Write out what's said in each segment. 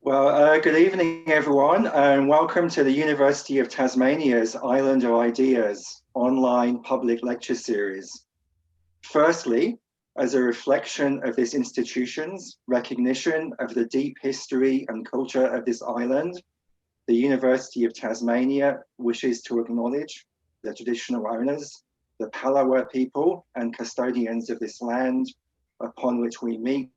Good evening, everyone, and welcome to the University of Tasmania's Island of Ideas online public lecture series. Firstly, as a reflection of this institution's recognition of the deep history and culture of this island, the University of Tasmania wishes to acknowledge the traditional owners, the Palawa people and custodians of this land upon which we meet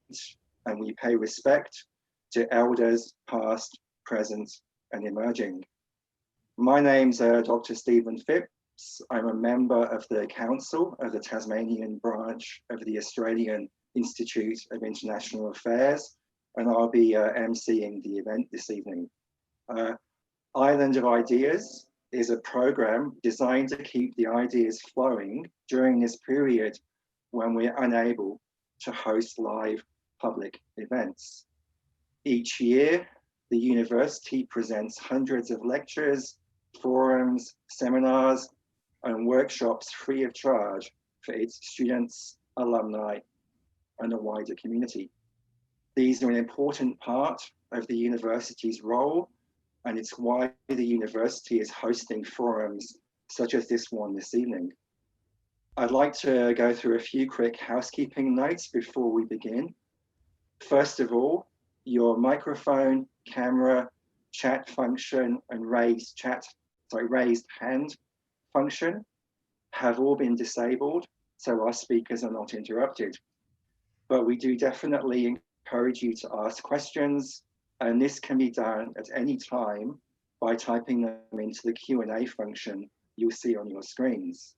and we pay respect to elders past, present, and emerging. My name's Dr. Stephen Phipps. I'm a member of the Council of the Tasmanian branch of the Australian Institute of International Affairs, and I'll be emceeing the event this evening. Island of Ideas is a program designed to keep the ideas flowing during this period when we're unable to host live public events. Each year, the university presents hundreds of lectures, forums, seminars, and workshops free of charge for its students, alumni, and the wider community. These are an important part of the university's role, and it's why the university is hosting forums such as this one this evening. I'd like to go through a few quick housekeeping notes before we begin. First of all, your microphone, camera, chat function, and raised hand function have all been disabled, so our speakers are not interrupted. But we do definitely encourage you to ask questions, and this can be done at any time by typing them into the Q&A function you'll see on your screens.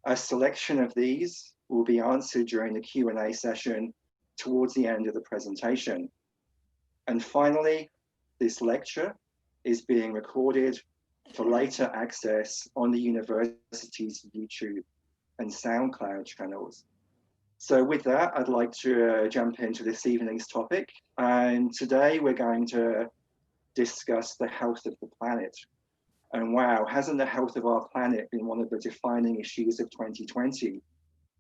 A selection of these will be answered during the Q&A session towards the end of the presentation. And finally, this lecture is being recorded for later access on the university's YouTube and SoundCloud channels. So with that, I'd like to jump into this evening's topic. And today we're going to discuss the health of the planet. And wow, hasn't the health of our planet been one of the defining issues of 2020?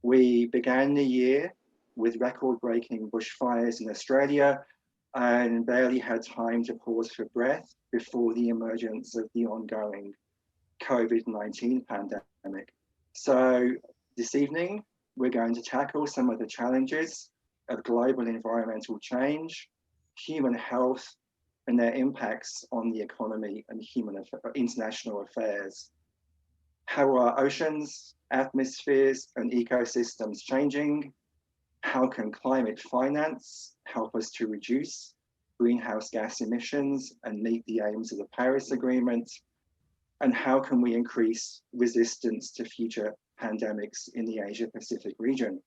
We began the year with record-breaking bushfires in Australia and barely had time to pause for breath before the emergence of the ongoing COVID-19 pandemic. So this evening, we're going to tackle some of the challenges of global environmental change, human health, and their impacts on the economy and international affairs. How are oceans, atmospheres, and ecosystems changing? How can climate finance help us to reduce greenhouse gas emissions and meet the aims of the Paris Agreement? And how can we increase resistance to future pandemics in the Asia-Pacific region?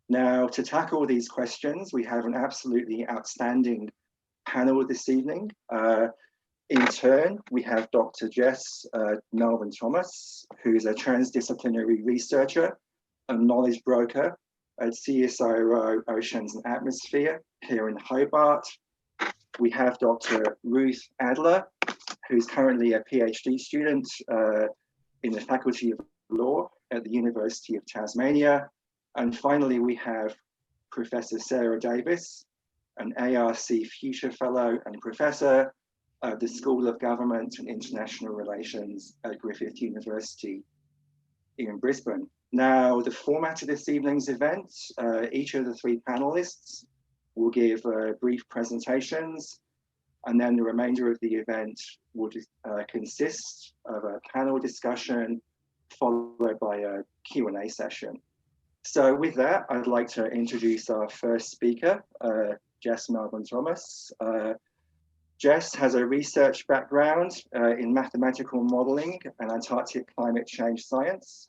Now, to tackle these questions, we have an absolutely outstanding panel this evening. In turn, we have Dr. Jess Melbourne-Thomas, who is a transdisciplinary researcher and knowledge broker at CSIRO Oceans and Atmosphere here in Hobart. We have Dr. Ruth Adler, who's currently a PhD student in the Faculty of Law at the University of Tasmania. And finally, we have Professor Sara Davies, an ARC Future Fellow and Professor of the School of Government and International Relations at Griffith University in Brisbane. Now, the format of this evening's event, each of the three panelists will give brief presentations, and then the remainder of the event would consist of a panel discussion followed by a Q&A session. So with that, I'd like to introduce our first speaker, Jess Melbourne-Thomas. Jess has a research background in mathematical modeling and Antarctic climate change science.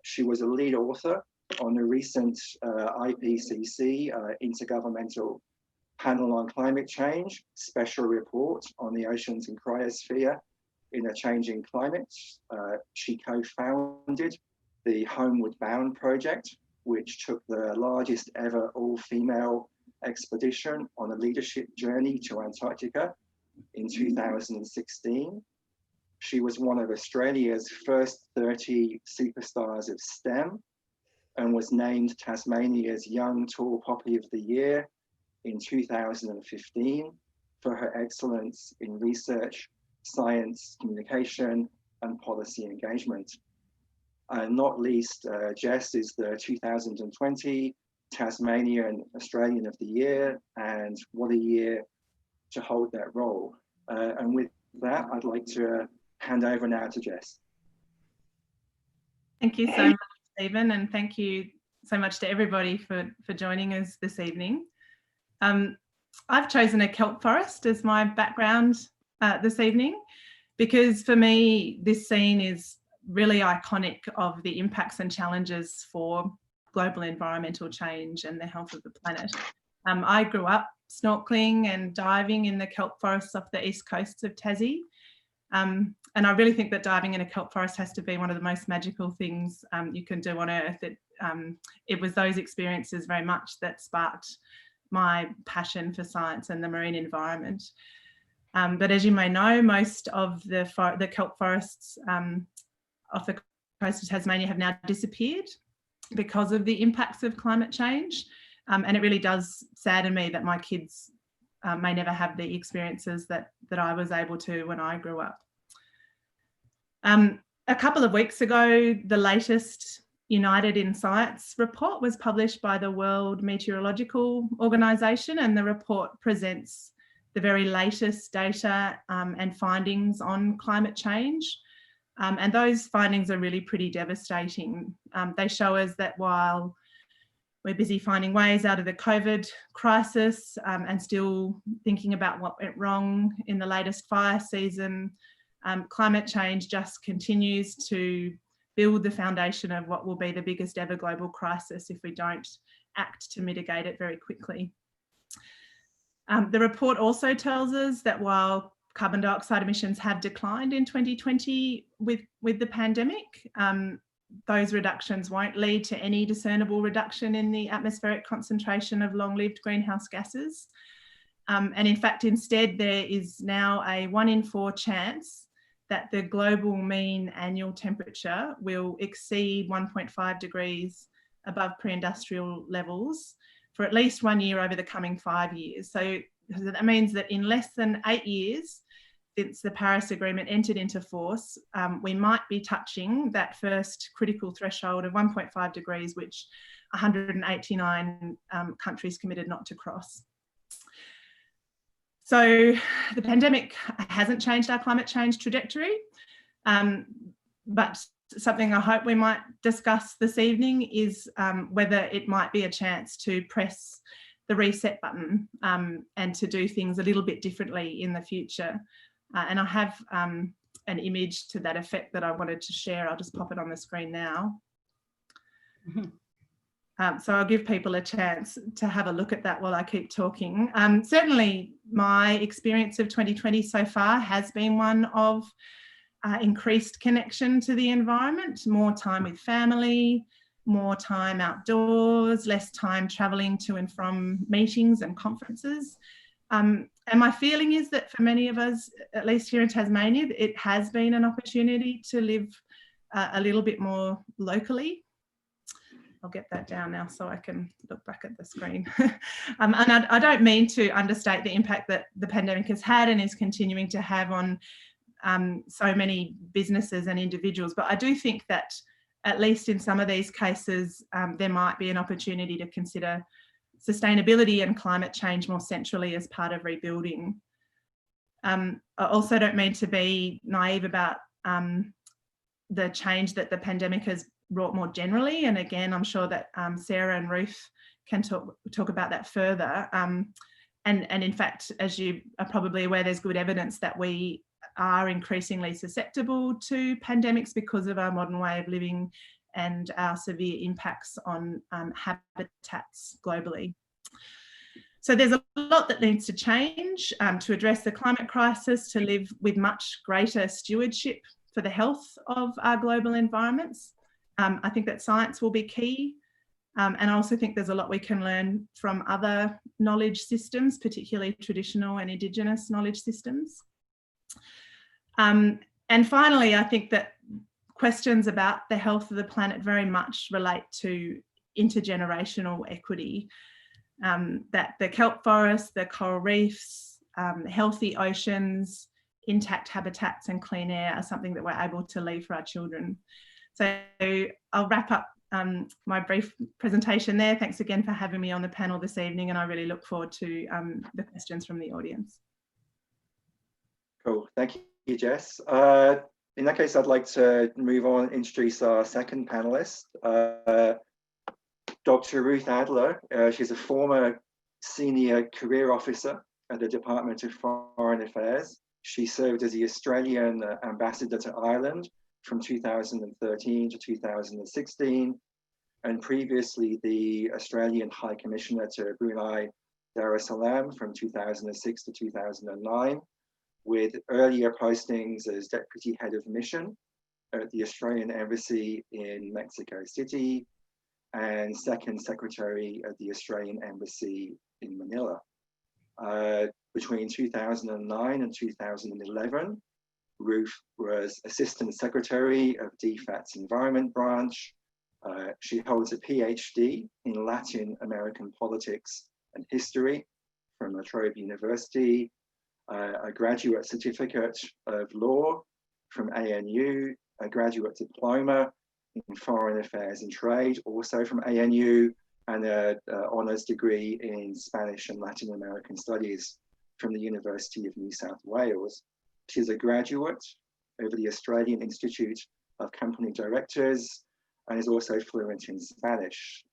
She was a lead author on the recent IPCC Intergovernmental Panel on Climate Change special report on the oceans and cryosphere in a changing climate. She co-founded the Homeward Bound project, which took the largest ever all-female expedition on a leadership journey to Antarctica in 2016. She was one of Australia's first 30 superstars of STEM and was named Tasmania's Young Tall Poppy of the Year in 2015. for her excellence in research, science, communication, and policy engagement. And not least, Jess is the 2020 Tasmanian Australian of the Year, and what a year to hold that role. And with that, I'd like to hand over now to Jess. Thank you so much, Stephen, and thank you so much to everybody for joining us this evening. I've chosen a kelp forest as my background this evening because for me this scene is really iconic of the impacts and challenges for global environmental change and the health of the planet. I grew up snorkeling and diving in the kelp forests off the east coast of Tassie. And I really think that diving in a kelp forest has to be one of the most magical things you can do on Earth. It was those experiences very much that sparked my passion for science and the marine environment. But as you may know, most of the kelp forests off the coast of Tasmania have now disappeared because of the impacts of climate change. And it really does sadden me that my kids may never have the experiences that I was able to when I grew up. A couple of weeks ago, the latest United in Science report was published by the World Meteorological Organization, and the report presents the very latest data and findings on climate change. And those findings are really pretty devastating. They show us that while we're busy finding ways out of the COVID crisis and still thinking about what went wrong in the latest fire season, climate change just continues to build the foundation of what will be the biggest ever global crisis if we don't act to mitigate it very quickly. The report also tells us that while carbon dioxide emissions have declined in 2020 with the pandemic, those reductions won't lead to any discernible reduction in the atmospheric concentration of long-lived greenhouse gases. And in fact, instead, there is now a 1 in 4 chance that the global mean annual temperature will exceed 1.5 degrees above pre-industrial levels for at least 1 year over the coming 5 years. So that means that in less than 8 years since the Paris Agreement entered into force, we might be touching that first critical threshold of 1.5 degrees, which 189 countries committed not to cross. So the pandemic hasn't changed our climate change trajectory, but something I hope we might discuss this evening is whether it might be a chance to press the reset button and to do things a little bit differently in the future. And I have an image to that effect that I wanted to share. I'll just pop it on the screen now. So I'll give people a chance to have a look at that while I keep talking. Certainly my experience of 2020 so far has been one of increased connection to the environment, more time with family, more time outdoors, less time travelling to and from meetings and conferences. And my feeling is that for many of us, at least here in Tasmania, it has been an opportunity to live a little bit more locally. I'll get that down now so I can look back at the screen. And I don't mean to understate the impact that the pandemic has had and is continuing to have on so many businesses and individuals, but I do think that at least in some of these cases, there might be an opportunity to consider sustainability and climate change more centrally as part of rebuilding. I also don't mean to be naive about the change that the pandemic has brought more generally. And again, I'm sure that Sara and Ruth can talk about that further. And in fact, as you are probably aware, there's good evidence that we are increasingly susceptible to pandemics because of our modern way of living and our severe impacts on habitats globally. So there's a lot that needs to change to address the climate crisis, to live with much greater stewardship for the health of our global environments. I think that science will be key. And I also think there's a lot we can learn from other knowledge systems, particularly traditional and Indigenous knowledge systems. And finally, I think that questions about the health of the planet very much relate to intergenerational equity, that the kelp forests, the coral reefs, healthy oceans, intact habitats and clean air are something that we're able to leave for our children. So I'll wrap up my brief presentation there. Thanks again for having me on the panel this evening, and I really look forward to the questions from the audience. Cool, thank you, Jess. In that case, I'd like to move on and introduce our second panelist, Dr. Ruth Adler. She's a former senior career officer at the Department of Foreign Affairs. She served as the Australian ambassador to Ireland from 2013 to 2016, and previously the Australian High Commissioner to Brunei Darussalam from 2006 to 2009, with earlier postings as Deputy Head of Mission at the Australian Embassy in Mexico City and Second Secretary at the Australian Embassy in Manila. Between 2009 and 2011, Ruth was Assistant Secretary of DFAT's Environment Branch. She holds a PhD in Latin American Politics and History from La Trobe University, a graduate certificate of law from ANU, a graduate diploma in foreign affairs and trade, also from ANU, and an honours degree in Spanish and Latin American studies from the University of New South Wales. She's a graduate of the Australian Institute of Company Directors and is also fluent in Spanish.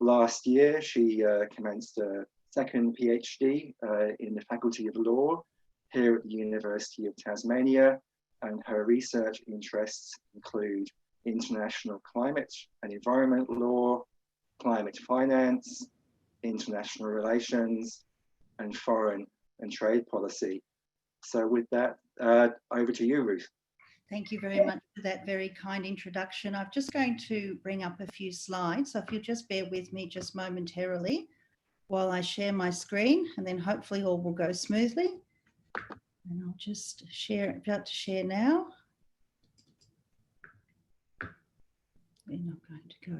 Last year, she commenced a second PhD in the Faculty of Law here at the University of Tasmania, and her research interests include international climate and environment law, climate finance, international relations, and foreign and trade policy. So with that, over to you, Ruth. Thank you very much for that very kind introduction. I'm just going to bring up a few slides. So if you'll just bear with me just momentarily while I share my screen, and then hopefully all will go smoothly. And I'll just share, about to share now. We're not going to go.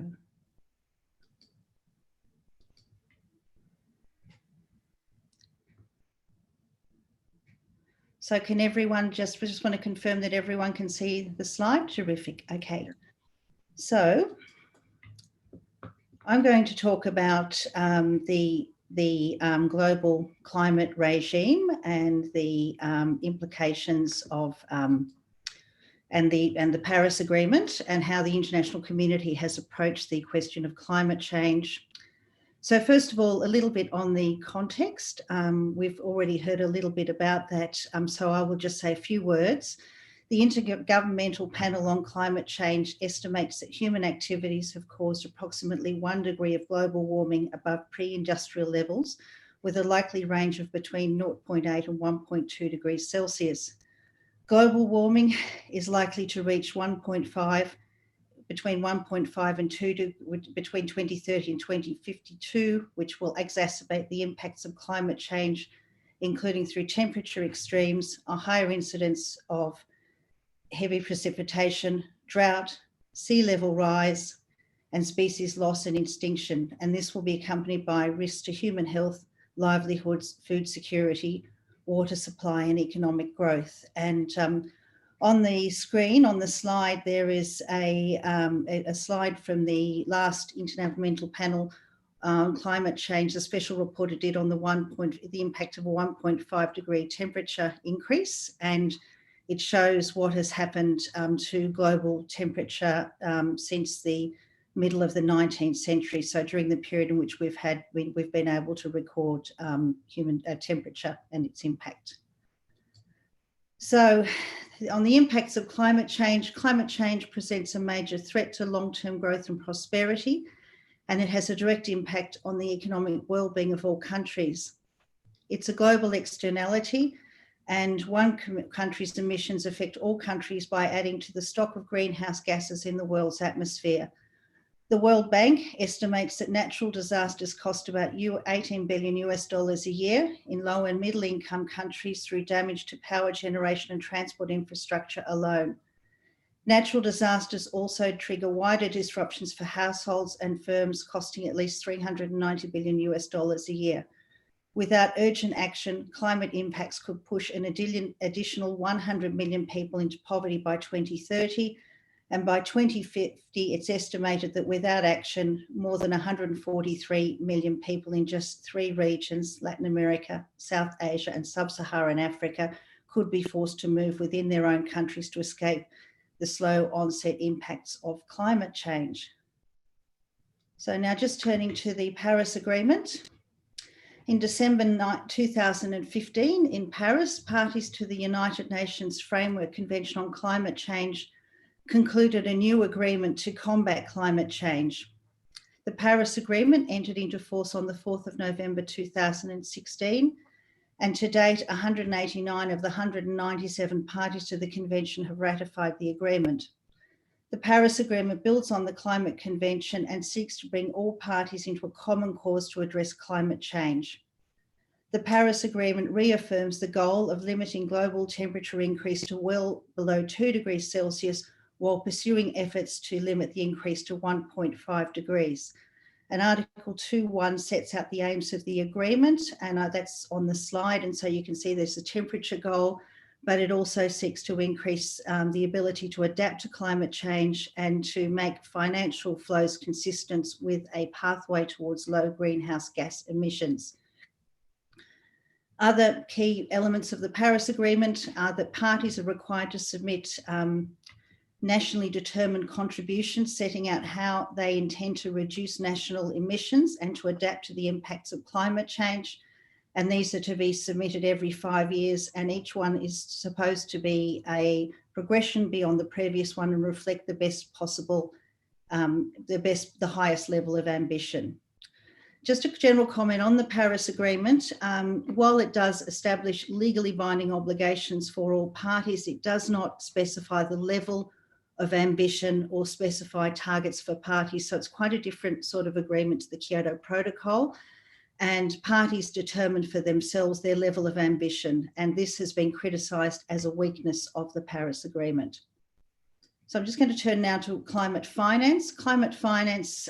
So can everyone just want to confirm that everyone can see the slide? Terrific. Okay. So I'm going to talk about the global climate regime and the implications of and the Paris Agreement, and how the international community has approached the question of climate change. So first of all, a little bit on the context. We've already heard a little bit about that, so I will just say a few words. The Intergovernmental Panel on Climate Change estimates that human activities have caused approximately 1 degree of global warming above pre-industrial levels, with a likely range of between 0.8 and 1.2 degrees Celsius. Global warming is likely to reach between 1.5 and 2 between 2030 and 2052, which will exacerbate the impacts of climate change, including through temperature extremes, a higher incidence of heavy precipitation, drought, sea level rise, and species loss and extinction. And this will be accompanied by risks to human health, livelihoods, food security, water supply, and economic growth. And on the screen, on the slide, there is a slide from the last Intergovernmental Panel on Climate Change, the special report it did on the impact of a 1.5 degree temperature increase. And it shows what has happened to global temperature since the middle of the 19th century. So during the period in which we've been able to record human temperature and its impact. So on the impacts of climate change presents a major threat to long-term growth and prosperity, and it has a direct impact on the economic well-being of all countries. It's a global externality, and one country's emissions affect all countries by adding to the stock of greenhouse gases in the world's atmosphere. The World Bank estimates that natural disasters cost about $18 billion a year in low and middle income countries through damage to power generation and transport infrastructure alone. Natural disasters also trigger wider disruptions for households and firms, costing at least $390 billion a year. Without urgent action, climate impacts could push an additional 100 million people into poverty by 2030. And by 2050, it's estimated that without action, more than 143 million people in just 3 regions, Latin America, South Asia, and Sub-Saharan Africa, could be forced to move within their own countries to escape the slow onset impacts of climate change. So now just turning to the Paris Agreement. In December 2015 in Paris, parties to the United Nations Framework Convention on Climate Change concluded a new agreement to combat climate change. The Paris Agreement entered into force on the 4th of November 2016, and to date, 189 of the 197 parties to the convention have ratified the agreement. The Paris Agreement builds on the Climate Convention and seeks to bring all parties into a common cause to address climate change. The Paris Agreement reaffirms the goal of limiting global temperature increase to well below 2 degrees Celsius while pursuing efforts to limit the increase to 1.5 degrees. And Article 2.1 sets out the aims of the agreement, and that's on the slide. And so you can see there's a temperature goal, but it also seeks to increase the ability to adapt to climate change and to make financial flows consistent with a pathway towards low greenhouse gas emissions. Other key elements of the Paris Agreement are that parties are required to submit nationally determined contributions setting out how they intend to reduce national emissions and to adapt to the impacts of climate change. And these are to be submitted every 5 years, and each one is supposed to be a progression beyond the previous one and reflect the best possible, the highest level of ambition. Just a general comment on the Paris Agreement. While it does establish legally binding obligations for all parties, it does not specify the level of ambition or specify targets for parties. So it's quite a different sort of agreement to the Kyoto Protocol, and parties determine for themselves their level of ambition. And this has been criticised as a weakness of the Paris Agreement. So I'm just going to turn now to climate finance. Climate finance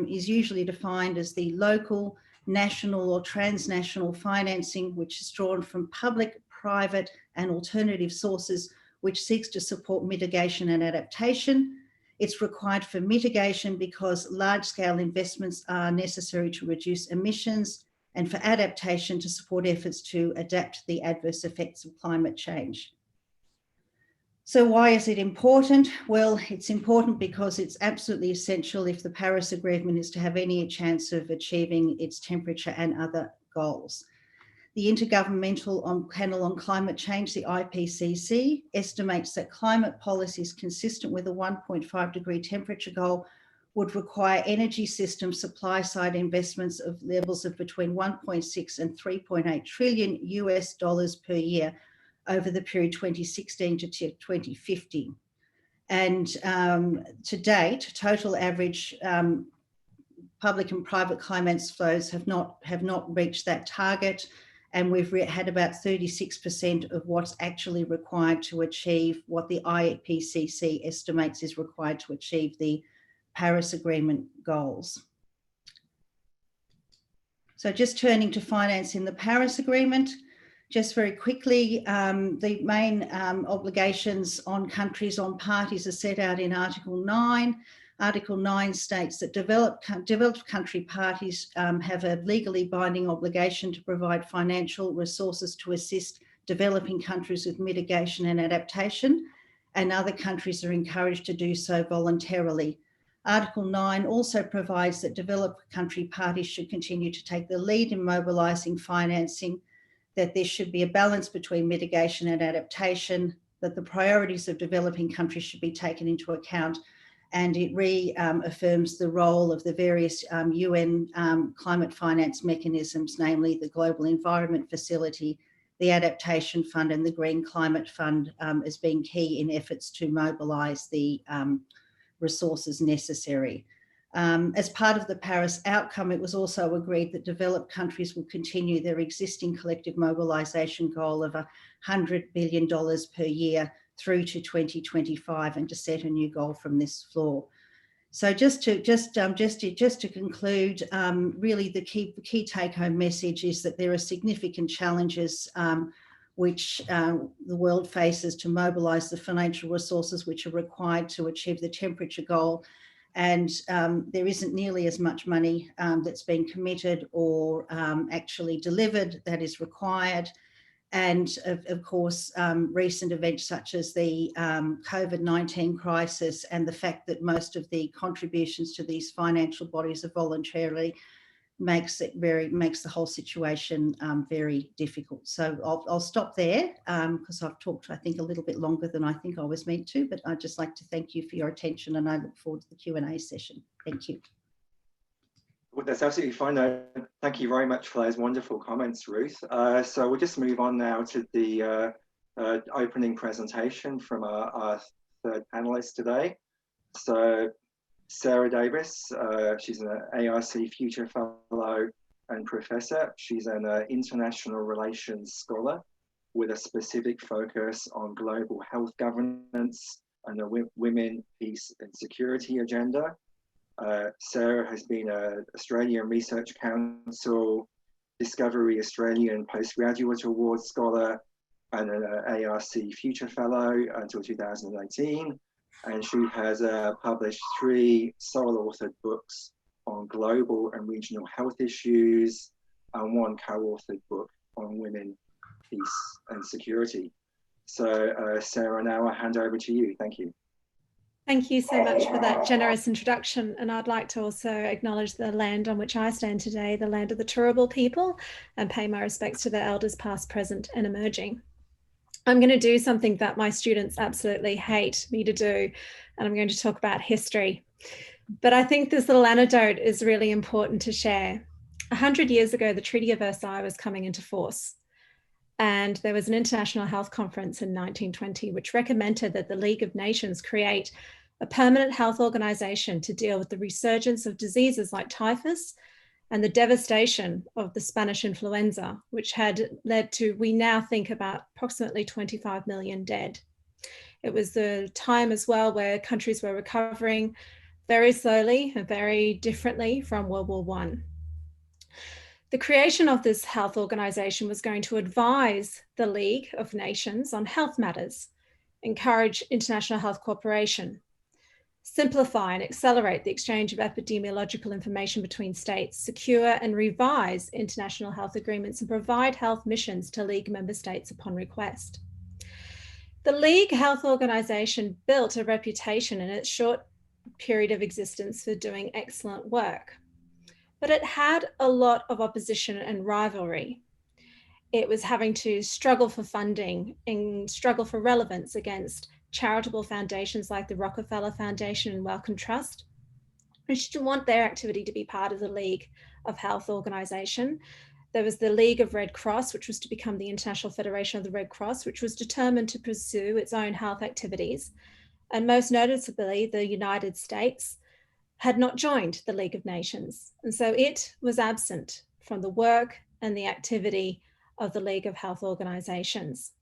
is usually defined as the local, national or transnational financing, which is drawn from public, private and alternative sources, which seeks to support mitigation and adaptation. It's required for mitigation because large-scale investments are necessary to reduce emissions, and for adaptation to support efforts to adapt to the adverse effects of climate change. So why is it important? Well, it's important because it's absolutely essential if the Paris Agreement is to have any chance of achieving its temperature and other goals. The Intergovernmental Panel on Climate Change, the IPCC, estimates that climate policies consistent with a 1.5 degree temperature goal would require energy system supply side investments of levels of between 1.6 and 3.8 trillion US dollars per year over the period 2016 to 2050. And to date, total average public and private climate flows have not reached that target. And we've had about 36% of what's actually required to achieve what the IPCC estimates is required to achieve the Paris Agreement goals. So just turning to finance in the Paris Agreement, just very quickly, the main obligations on countries, on parties are set out in Article 9. Article 9 states that developed country parties have a legally binding obligation to provide financial resources to assist developing countries with mitigation and adaptation, and other countries are encouraged to do so voluntarily. Article 9 also provides that developed country parties should continue to take the lead in mobilising financing, that there should be a balance between mitigation and adaptation, that the priorities of developing countries should be taken into account, and it reaffirms the role of the various UN climate finance mechanisms, namely the Global Environment Facility, the Adaptation Fund and the Green Climate Fund as being key in efforts to mobilise the resources necessary. As part of the Paris outcome, it was also agreed that developed countries will continue their existing collective mobilisation goal of $100 billion per year through to 2025 and to set a new goal from this floor. So just to conclude, really the key take-home message is that there are significant challenges which the world faces to mobilise the financial resources which are required to achieve the temperature goal. And there isn't nearly as much money that's been committed or actually delivered that is required. And of course, recent events such as the COVID-19 crisis and the fact that most of the contributions to these financial bodies are voluntarily makes the whole situation very difficult. So I'll stop there because I've talked, I think, a little bit longer than I think I was meant to, but I'd just like to thank you for your attention, and I look forward to the Q&A session. Thank you. Well, that's absolutely fine. Thank you very much for those wonderful comments, Ruth. So we'll just move on now to the opening presentation from our third panelist today. So Sara Davies, she's an ARC Future Fellow and Professor. She's an international relations scholar with a specific focus on global health governance and the women, peace and security agenda. Sara has been an Australian Research Council, Discovery Australian Postgraduate Award Scholar, and an ARC Future Fellow until 2018. And she has published 3 sole-authored books on global and regional health issues and 1 co-authored book on women, peace and security. So Sara, now I hand over to you. Thank you. Thank you so much for that generous introduction. And I'd like to also acknowledge the land on which I stand today, the land of the Turrbal people, and pay my respects to their elders past, present and emerging. I'm going to do something that my students absolutely hate me to do, and I'm going to talk about history. But I think this little anecdote is really important to share. 100 years ago, the Treaty of Versailles was coming into force. And there was an international health conference in 1920, which recommended that the League of Nations create a permanent health organization to deal with the resurgence of diseases like typhus and the devastation of the Spanish influenza, which had led to, we now think, about approximately 25 million dead. It was the time as well where countries were recovering very slowly and very differently from World War I. The creation of this health organization was going to advise the League of Nations on health matters, encourage international health cooperation, simplify and accelerate the exchange of epidemiological information between states, secure and revise international health agreements, and provide health missions to League member states upon request. The League Health Organization built a reputation in its short period of existence for doing excellent work, but it had a lot of opposition and rivalry. It was having to struggle for funding and struggle for relevance against charitable foundations like the Rockefeller Foundation and Wellcome Trust, which didn't want their activity to be part of the League of Health Organization. There was the League of Red Cross, which was to become the International Federation of the Red Cross, which was determined to pursue its own health activities. And most noticeably, the United States had not joined the League of Nations. And so it was absent from the work and the activity of the League of Health Organizations.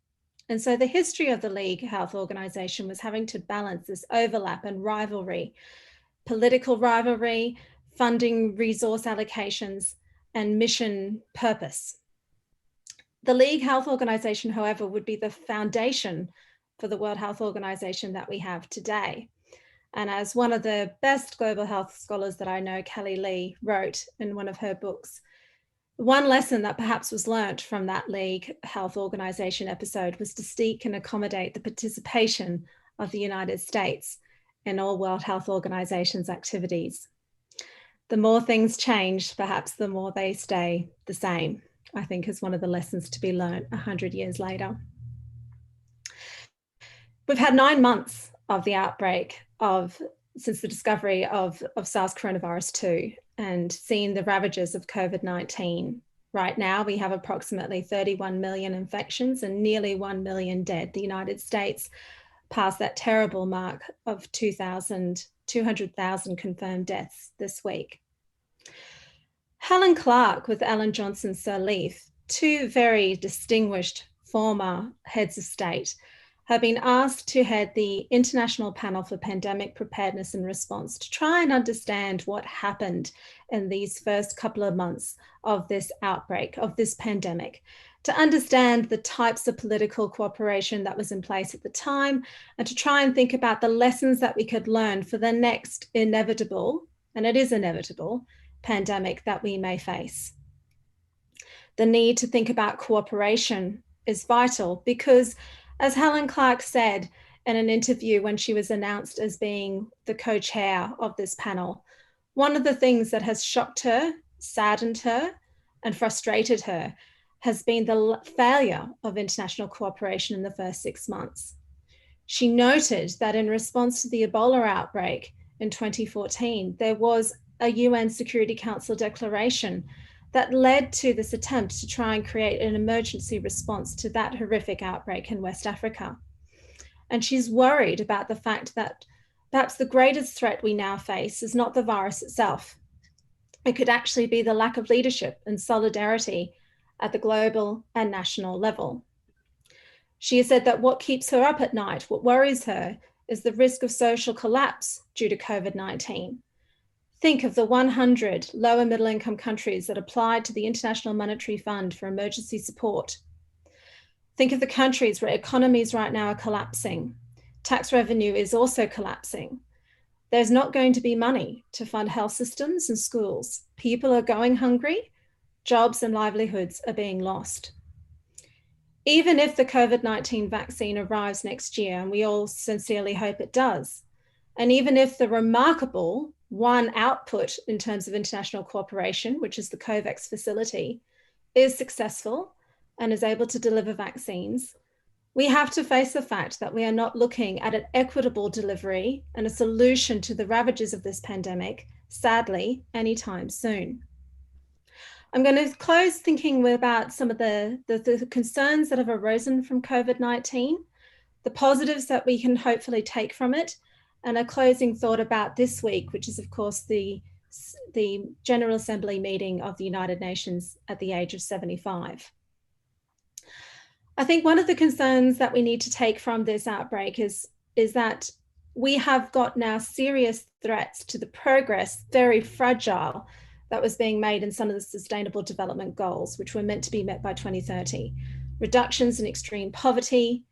And so the history of the League Health Organization was having to balance this overlap and rivalry, political rivalry, funding, resource allocations, and mission purpose. The League Health Organization, however, would be the foundation for the World Health Organization that we have today. And as one of the best global health scholars that I know, Kelly Lee, wrote in one of her books, one lesson that perhaps was learnt from that League Health Organization episode was to seek and accommodate the participation of the United States in all World Health Organization's activities. The more things change, perhaps the more they stay the same, I think is one of the lessons to be learnt 100 years later. We've had 9 months of the outbreak since the discovery of SARS coronavirus 2 and seen the ravages of COVID-19. Right now, we have approximately 31 million infections and nearly 1 million dead. The United States passed that terrible mark of 200,000 confirmed deaths this week. Helen Clark with Ellen Johnson Sirleaf, 2 very distinguished former heads of state, have been asked to head the International Panel for Pandemic Preparedness and Response to try and understand what happened in these first couple of months of this outbreak, of this pandemic, to understand the types of political cooperation that was in place at the time, and to try and think about the lessons that we could learn for the next inevitable, and it is inevitable, pandemic that we may face. The need to think about cooperation is vital because, as Helen Clark said in an interview when she was announced as being the co-chair of this panel, one of the things that has shocked her, saddened her, and frustrated her has been the failure of international cooperation in the first 6 months. She noted that in response to the Ebola outbreak in 2014, there was a UN Security Council declaration that led to this attempt to try and create an emergency response to that horrific outbreak in West Africa. And she's worried about the fact that perhaps the greatest threat we now face is not the virus itself. It could actually be the lack of leadership and solidarity at the global and national level. She has said that what keeps her up at night, what worries her, is the risk of social collapse due to COVID-19. Think of the 100 lower middle income countries that applied to the International Monetary Fund for emergency support. Think of the countries where economies right now are collapsing. Tax revenue is also collapsing. There's not going to be money to fund health systems and schools. People are going hungry. Jobs and livelihoods are being lost. Even if the COVID-19 vaccine arrives next year, and we all sincerely hope it does, and even if the remarkable one output in terms of international cooperation, which is the COVAX facility, is successful and is able to deliver vaccines, we have to face the fact that we are not looking at an equitable delivery and a solution to the ravages of this pandemic, sadly, anytime soon. I'm going to close thinking about some of the concerns that have arisen from COVID-19, the positives that we can hopefully take from it, and a closing thought about this week, which is, of course, the General Assembly meeting of the United Nations at the age of 75. I think one of the concerns that we need to take from this outbreak is that we have got now serious threats to the progress, very fragile, that was being made in some of the Sustainable Development Goals, which were meant to be met by 2030. Reductions in extreme poverty,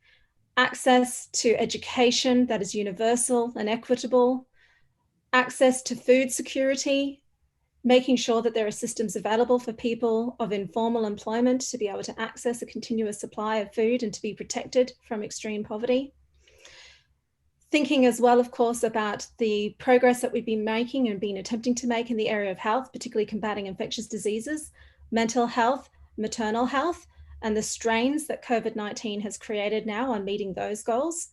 access to education that is universal and equitable, access to food security, making sure that there are systems available for people of informal employment to be able to access a continuous supply of food and to be protected from extreme poverty. Thinking as well, of course, about the progress that we've been making and been attempting to make in the area of health, particularly combating infectious diseases, mental health, maternal health, and the strains that COVID-19 has created now on meeting those goals,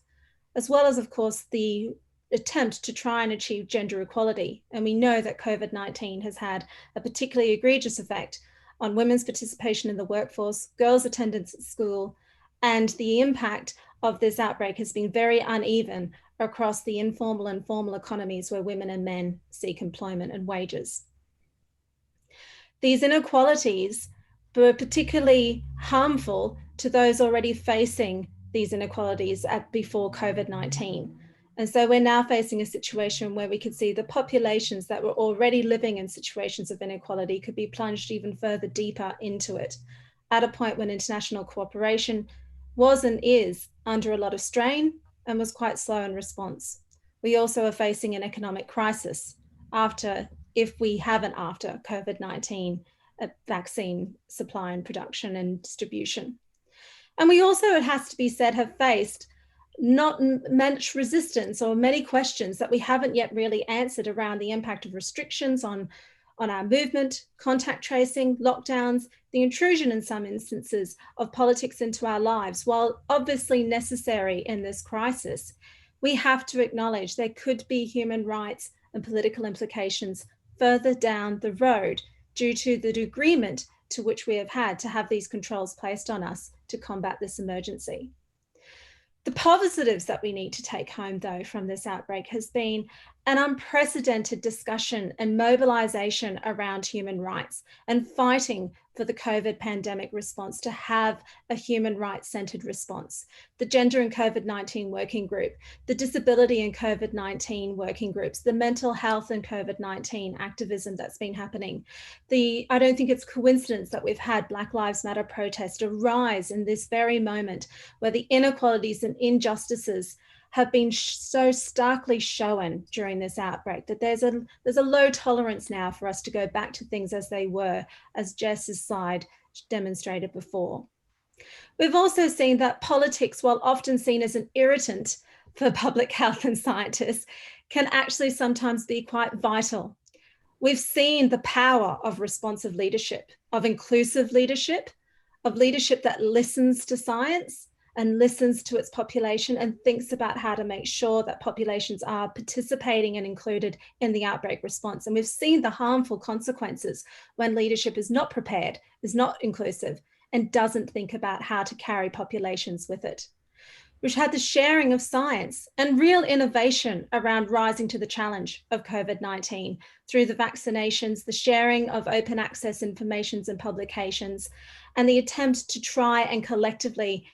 as well as, of course, the attempt to try and achieve gender equality. And we know that COVID-19 has had a particularly egregious effect on women's participation in the workforce, girls' attendance at school, and the impact of this outbreak has been very uneven across the informal and formal economies where women and men seek employment and wages. These inequalities were particularly harmful to those already facing these inequalities before COVID-19. And so we're now facing a situation where we could see the populations that were already living in situations of inequality could be plunged even further deeper into it, at a point when international cooperation was and is under a lot of strain and was quite slow in response. We also are facing an economic crisis if we haven't after COVID-19 vaccine supply and production and distribution. And we also, it has to be said, have faced not much resistance or many questions that we haven't yet really answered around the impact of restrictions on our movement, contact tracing, lockdowns, the intrusion in some instances of politics into our lives. While obviously necessary in this crisis, we have to acknowledge there could be human rights and political implications further down the road due to the agreement to which we have had to have these controls placed on us to combat this emergency. The positives that we need to take home, though, from this outbreak has been an unprecedented discussion and mobilisation around human rights and fighting for the COVID pandemic response to have a human rights-centred response. The Gender and COVID-19 Working Group, the Disability and COVID-19 Working Groups, the mental health and COVID-19 activism that's been happening. I don't think it's coincidence that we've had Black Lives Matter protests arise in this very moment where the inequalities and injustices have been so starkly shown during this outbreak, that there's a low tolerance now for us to go back to things as they were, as Jess's slide demonstrated before. We've also seen that politics, while often seen as an irritant for public health and scientists, can actually sometimes be quite vital. We've seen the power of responsive leadership, of inclusive leadership, of leadership that listens to science and listens to its population and thinks about how to make sure that populations are participating and included in the outbreak response. And we've seen the harmful consequences when leadership is not prepared, is not inclusive, and doesn't think about how to carry populations with it. We've had the sharing of science and real innovation around rising to the challenge of COVID-19 through the vaccinations, the sharing of open access informations and publications, and the attempt to try and collectively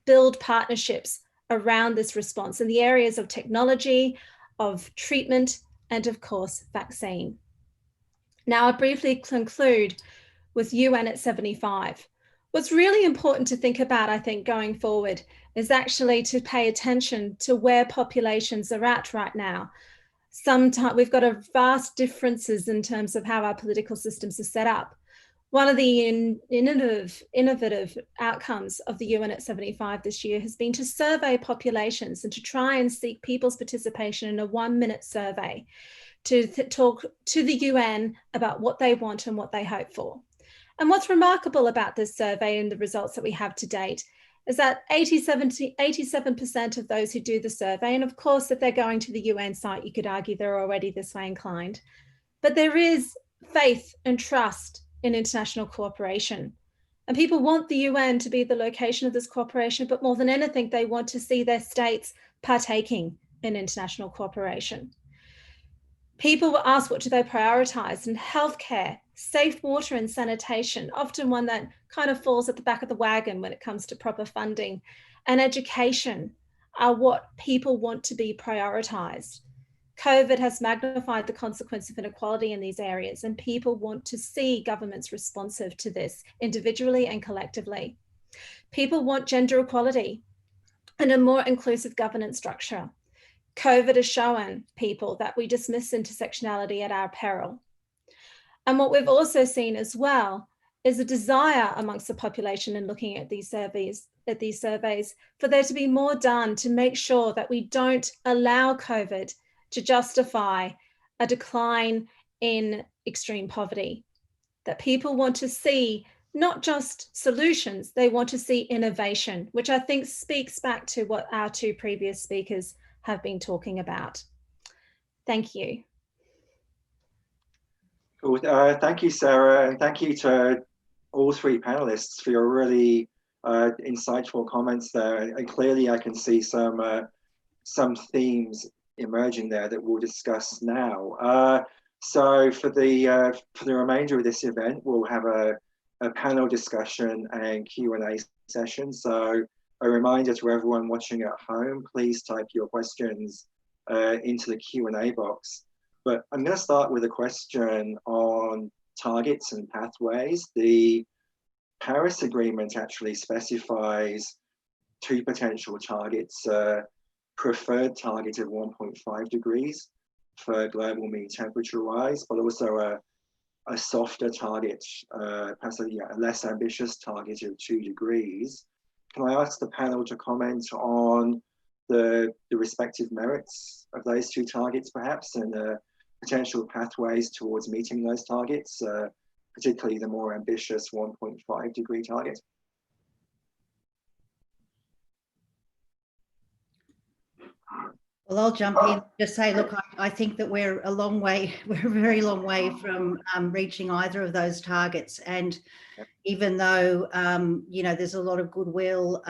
build partnerships around this response in the areas of technology, of treatment, and of course, vaccine. Now, I'll briefly conclude with UN at 75. What's really important to think about, I think, going forward is actually to pay attention to where populations are at right now. Sometimes we've got a vast differences in terms of how our political systems are set up. One of the innovative outcomes of the UN at 75 this year has been to survey populations and to try and seek people's participation in a 1-minute survey to talk to the UN about what they want and what they hope for. And what's remarkable about this survey and the results that we have to date is that 87% of those who do the survey, and of course, if they're going to the UN site, you could argue they're already this way inclined, but there is faith and trust in international cooperation. And people want the UN to be the location of this cooperation, but more than anything, they want to see their states partaking in international cooperation. People were asked what do they prioritise, and healthcare, safe water and sanitation, often one that kind of falls at the back of the wagon when it comes to proper funding, and education are what people want to be prioritised. COVID has magnified the consequence of inequality in these areas, and people want to see governments responsive to this individually and collectively. People want gender equality and a more inclusive governance structure. COVID has shown people that we dismiss intersectionality at our peril. And what we've also seen as well is a desire amongst the population in looking at these surveys for there to be more done to make sure that we don't allow COVID to justify a decline in extreme poverty, that people want to see not just solutions, they want to see innovation, which I think speaks back to what our two previous speakers have been talking about. Thank you. Cool. Thank you, Sara, and thank you to all three panelists for your really insightful comments there. And clearly I can see some themes emerging there that we'll discuss now. So for the remainder of this event, we'll have a panel discussion and Q&A session. So a reminder to everyone watching at home, please type your questions into the Q&A box. But I'm going to start with a question on targets and pathways. The Paris Agreement actually specifies two potential targets, preferred target of 1.5 degrees for global mean temperature rise, but also a softer target, perhaps a less ambitious target of 2 degrees. Can I ask the panel to comment on the respective merits of those two targets, perhaps, and potential pathways towards meeting those targets, particularly the more ambitious 1.5 degree target? Well, I'll jump in, just say, look, I think that we're a very long way from reaching either of those targets. And even though, there's a lot of goodwill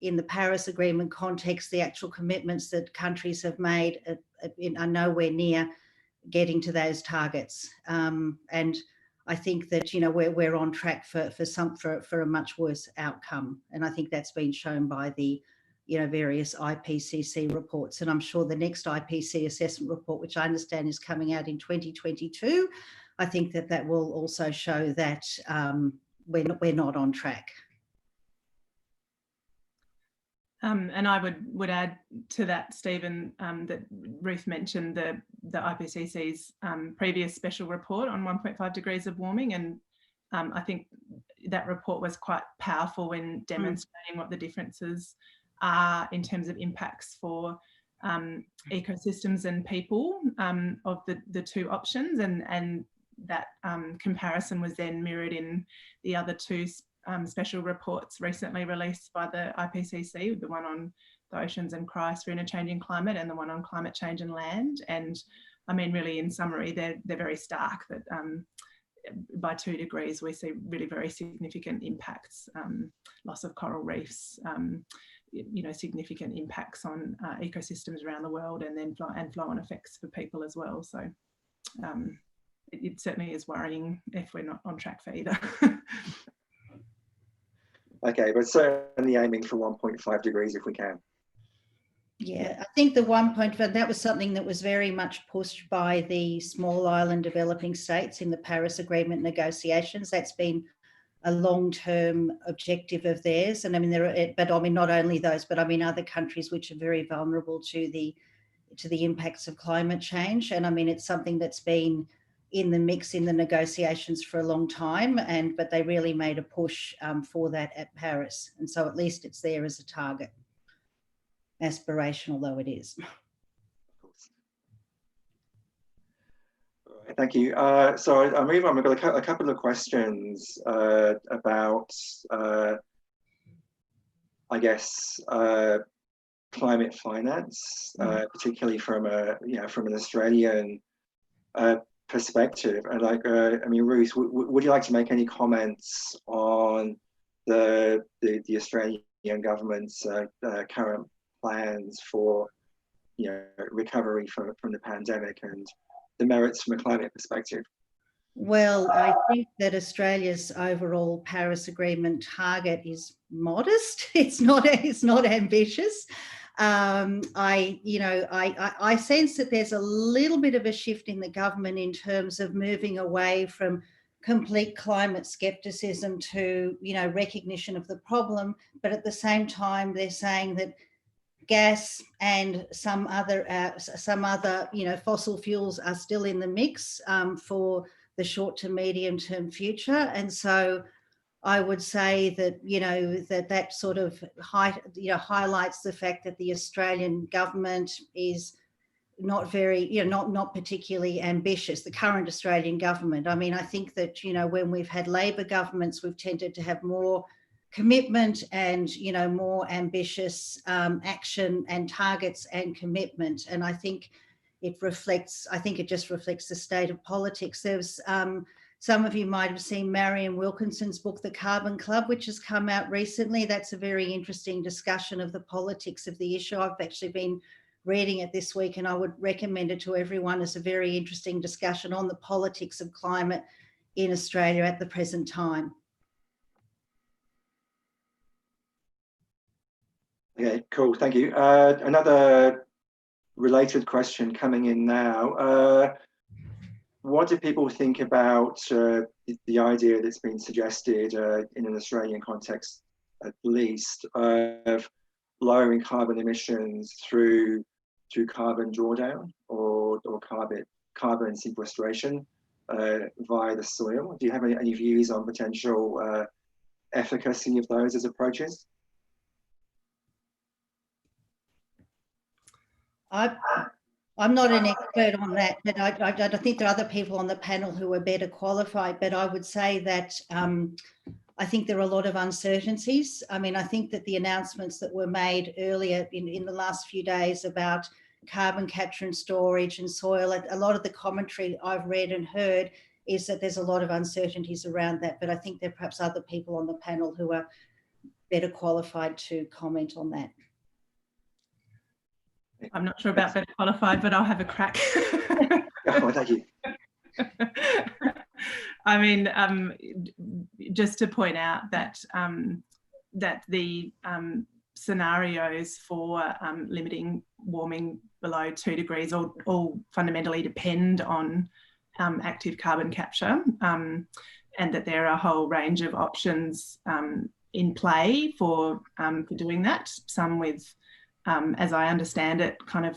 in the Paris Agreement context, the actual commitments that countries have made are nowhere near getting to those targets. And I think that, you know, we're on track for a much worse outcome. And I think that's been shown by the, you know, various IPCC reports. And I'm sure the next IPCC assessment report, which I understand is coming out in 2022, I think that will also show that we're not on track. And I would add to that, Stephen, that Ruth mentioned the IPCC's previous special report on 1.5 degrees of warming, and I think that report was quite powerful in demonstrating what the differences are in terms of impacts for ecosystems and people of the two options, and that comparison was then mirrored in the other two special reports recently released by the IPCC, the one on the oceans and cryosphere in a changing climate, and the one on climate change and land. And I mean, really, in summary, they're very stark, that by 2 degrees we see really very significant impacts, loss of coral reefs, you know, significant impacts on ecosystems around the world, and then flow-on effects for people as well. So it certainly is worrying if we're not on track for either. Okay, but certainly aiming for 1.5 degrees if we can. Yeah, I think the 1.5, that was something that was very much pushed by the small island developing states in the Paris Agreement negotiations. That's been a long-term objective of theirs. And I mean, not only those, but I mean, other countries which are very vulnerable to the impacts of climate change. And I mean, it's something that's been in the mix in the negotiations for a long time, but they really made a push for that at Paris. And so at least it's there as a target, aspirational though it is. Thank you. So I'll move on. We've got a couple of questions about, I guess, climate finance, particularly from an Australian perspective. And I mean, Ruth, would you like to make any comments on the Australian government's current plans for, you know, recovery from the pandemic and the merits from a climate perspective? Well, I think that Australia's overall Paris Agreement target is modest. It's not ambitious. I sense that there's a little bit of a shift in the government in terms of moving away from complete climate skepticism to, you know, recognition of the problem. But at the same time, they're saying that gas and some other, you know, fossil fuels are still in the mix for the short to medium term future. And so I would say that, you know, that sort of highlights the fact that the Australian government is not very, you know, not particularly ambitious, the current Australian government. I mean, I think that, you know, when we've had Labor governments, we've tended to have more commitment and, you know, more ambitious action and targets and commitment. And I think it just reflects the state of politics. There's some of you might have seen Marion Wilkinson's book, The Carbon Club, which has come out recently. That's a very interesting discussion of the politics of the issue. I've actually been reading it this week, and I would recommend it to everyone as a very interesting discussion on the politics of climate in Australia at the present time. Okay, cool, thank you. Another related question coming in now. What do people think about the idea that's been suggested in an Australian context, at least, of lowering carbon emissions through carbon drawdown or carbon sequestration via the soil? Do you have any views on potential efficacy of those as approaches? I'm not an expert on that, but I think there are other people on the panel who are better qualified. But I would say that I think there are a lot of uncertainties. I mean, I think that the announcements that were made earlier in the last few days about carbon capture and storage and soil, a lot of the commentary I've read and heard is that there's a lot of uncertainties around that. But I think there are perhaps other people on the panel who are better qualified to comment on that. I'm not sure about better qualified, but I'll have a crack. Oh, thank you. I mean, just to point out that that the scenarios for limiting warming below 2 degrees all fundamentally depend on active carbon capture, and that there are a whole range of options in play for doing that. Some with, as I understand it, kind of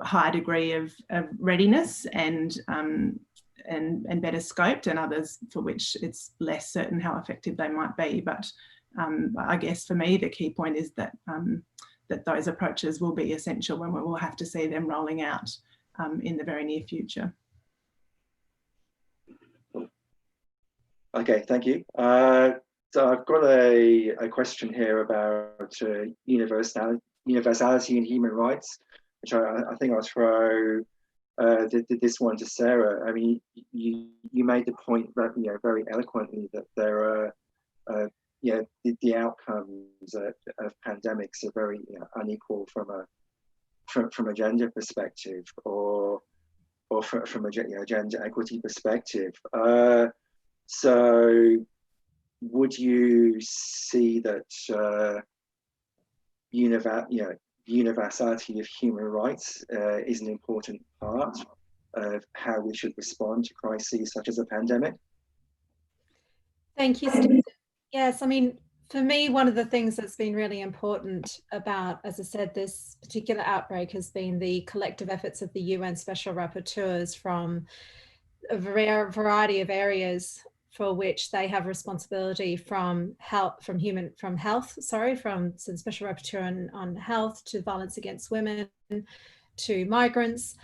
high degree of readiness and better scoped, and others for which it's less certain how effective they might be. But I guess for me, the key point is that that those approaches will be essential when we will have to see them rolling out in the very near future. Okay, thank you. So I've got a question here about universality in human rights, which I think I'll throw this one to Sara. I mean, you made the point that, very eloquently, that there are the outcomes of pandemics are very unequal from a gender perspective, or from a gender equity perspective. So would you see that universality of human rights is an important part of how we should respond to crises such as a pandemic? Thank you, Stephen. Yes, I mean, for me, one of the things that's been really important about, as I said, this particular outbreak has been the collective efforts of the UN Special Rapporteurs from a variety of areas for which they have responsibility, from some Special Rapporteur on health to violence against women to migrants,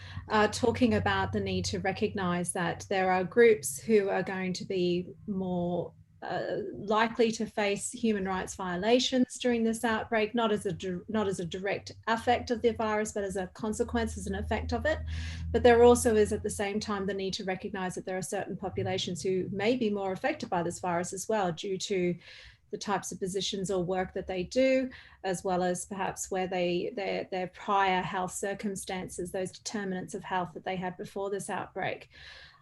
talking about the need to recognise that there are groups who are going to be more likely to face human rights violations during this outbreak, not as a direct effect of the virus, but as a consequence, as an effect of it. But there also is at the same time the need to recognise that there are certain populations who may be more affected by this virus as well, due to the types of positions or work that they do, as well as perhaps where their prior health circumstances, those determinants of health that they had before this outbreak.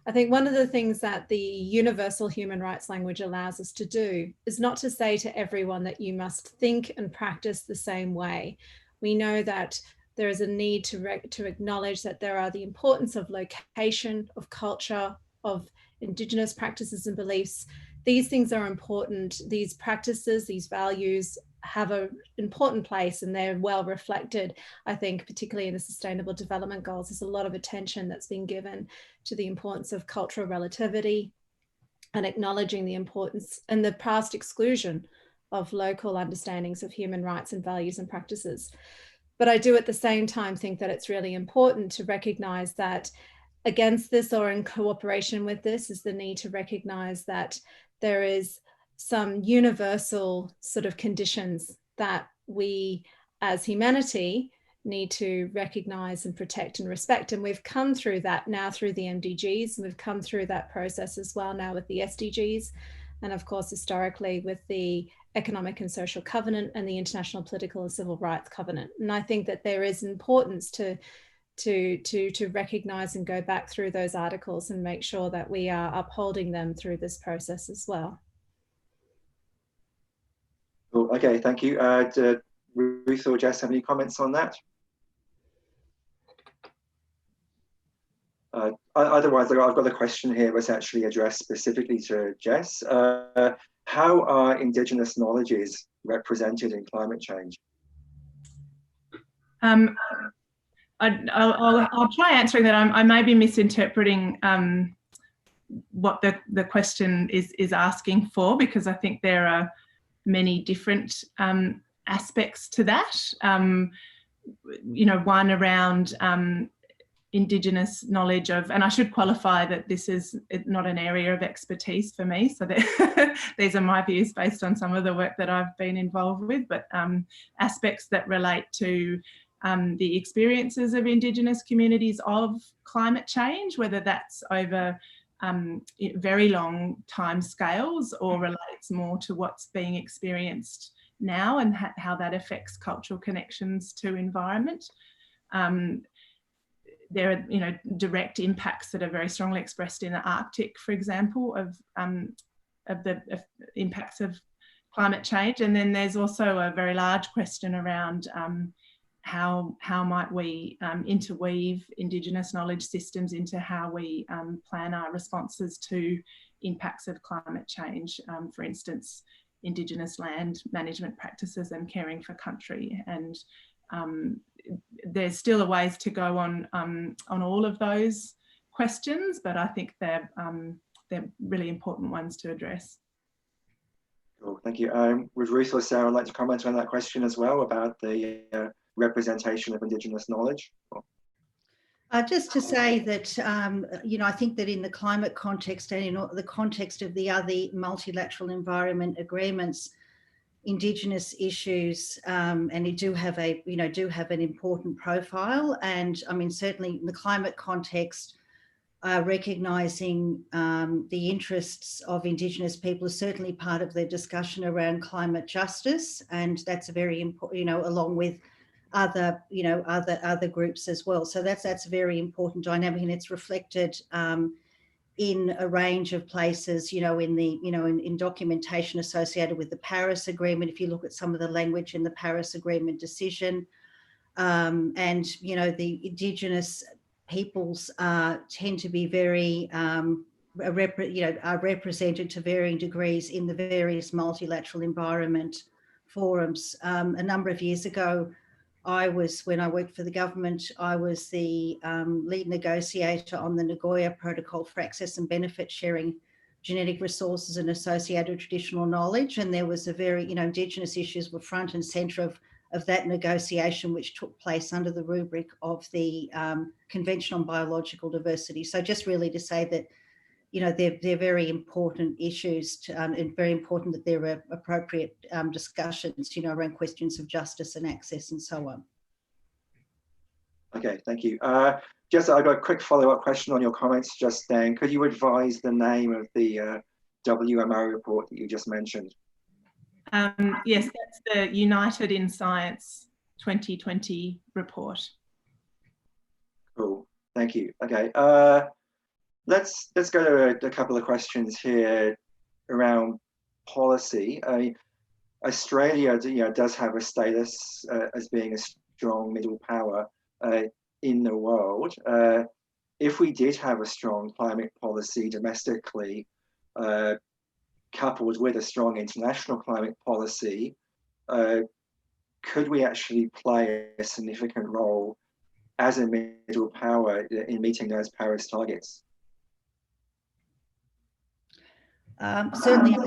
I think one of the things that the universal human rights language allows us to do is not to say to everyone that you must think and practice the same way. We know that there is a need to acknowledge that there are the importance of location, of culture, of Indigenous practices and beliefs. These things are important. These practices, these values have an important place, and they're well reflected. I think particularly in the Sustainable Development Goals, there's a lot of attention that's been given to the importance of cultural relativity and acknowledging the importance and the past exclusion of local understandings of human rights and values and practices. But I do at the same time think that it's really important to recognise that against this, or in cooperation with this, is the need to recognise that there is some universal sort of conditions that we as humanity need to recognise and protect and respect. And we've come through that now through the MDGs, and we've come through that process as well now with the SDGs, and of course historically with the Economic and Social Covenant and the International Political and Civil Rights Covenant. And I think that there is importance to recognise and go back through those articles and make sure that we are upholding them through this process as well. Cool. Okay, thank you. Do Ruth or Jess have any comments on that? Otherwise, I've got a question here that's actually addressed specifically to Jess. How are Indigenous knowledges represented in climate change? I'll try answering that. I may be misinterpreting what the question is asking for, because I think there are many different aspects to that. One around Indigenous knowledge of, and I should qualify that this is not an area of expertise for me, so that these are my views based on some of the work that I've been involved with, but aspects that relate to the experiences of Indigenous communities of climate change, whether that's over very long time scales, or relates more to what's being experienced now and how that affects cultural connections to environment. There are, direct impacts that are very strongly expressed in the Arctic, for example, of the impacts of climate change. And then there's also a very large question around how might we interweave Indigenous knowledge systems into how we plan our responses to impacts of climate change. For instance, Indigenous land management practices and caring for country. And there's still a ways to go on all of those questions, but I think they're really important ones to address. Cool, thank you. Would Ruth or Sara like to comment on that question as well about the representation of Indigenous knowledge? Just to say that, I think that in the climate context and in the context of the other multilateral environment agreements, Indigenous issues and it do have an important profile. And I mean, certainly in the climate context, recognising the interests of Indigenous people is certainly part of the discussion around climate justice, and that's a very important, along with other groups as well. So that's a very important dynamic, and it's reflected in a range of places, in documentation associated with the Paris Agreement. If you look at some of the language in the Paris Agreement decision, and the Indigenous peoples tend to be very are represented to varying degrees in the various multilateral environment forums. A number of years ago, when I worked for the government, I was the lead negotiator on the Nagoya Protocol for Access and Benefit Sharing Genetic Resources and Associated Traditional Knowledge. And there was a very, Indigenous issues were front and centre of that negotiation, which took place under the rubric of the Convention on Biological Diversity. So just really to say that, they're very important issues and very important that there are appropriate discussions, around questions of justice and access and so on. Okay, thank you. Jess, I've got a quick follow-up question on your comments just then. Could you advise the name of the WMO report that you just mentioned? Yes, that's the United in Science 2020 report. Cool, thank you. Okay, let's go to a couple of questions here around policy. Australia, does have a status as being a strong middle power in the world. If we did have a strong climate policy domestically, coupled with a strong international climate policy, could we actually play a significant role as a middle power in meeting those Paris targets? Certainly,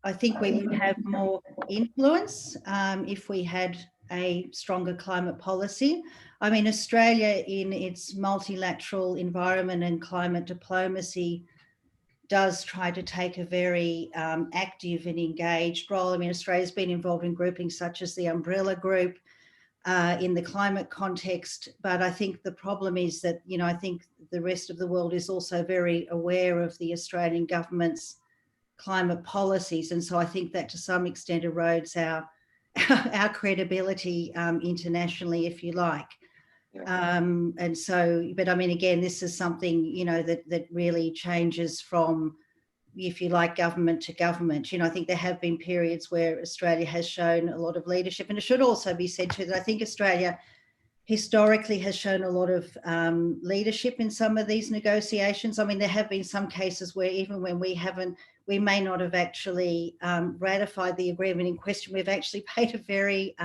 I think we would have more influence if we had a stronger climate policy. I mean, Australia in its multilateral environment and climate diplomacy does try to take a very active and engaged role. I mean, Australia's been involved in groupings such as the Umbrella Group in the climate context, but I think the problem is that, I think the rest of the world is also very aware of the Australian government's climate policies. And so I think that to some extent erodes our credibility internationally, if you like. Yeah. And so, but I mean, again, this is something, that really changes from, if you like, government to government. I think there have been periods where Australia has shown a lot of leadership. And it should also be said too that I think Australia historically has shown a lot of leadership in some of these negotiations. I mean, there have been some cases where even when we may not have actually ratified the agreement in question, we've actually played a very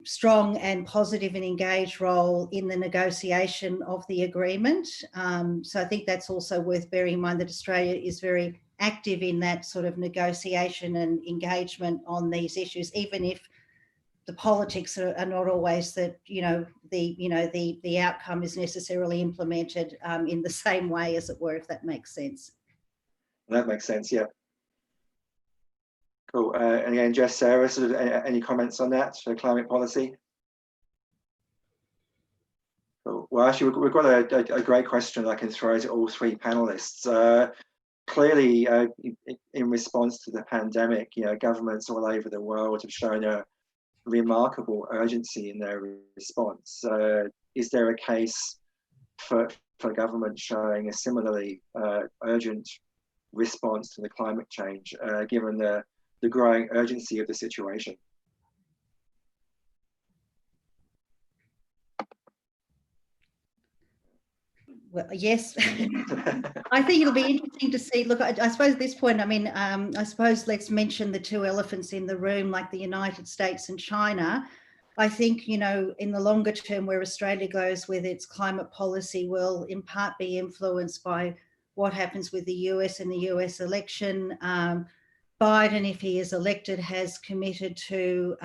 strong and positive and engaged role in the negotiation of the agreement. So I think that's also worth bearing in mind, that Australia is very active in that sort of negotiation and engagement on these issues, even if the politics are not always that, the outcome is necessarily implemented in the same way, as it were, if that makes sense. That makes sense, yeah. Cool. And again, Jess, Sara, sort of any comments on that for climate policy? Cool. Well, actually, we've got a great question I can throw to all three panelists. Clearly, in response to the pandemic, governments all over the world have shown a remarkable urgency in their response. Is there a case for government showing a similarly urgent response to the climate change, given the growing urgency of the situation? Well, yes. I think it'll be interesting to see. Look, I suppose at this point, I mean, I suppose let's mention the two elephants in the room, like the United States and China. I think, in the longer term, where Australia goes with its climate policy will in part be influenced by what happens with the US and the US election. Biden, if he is elected, has committed to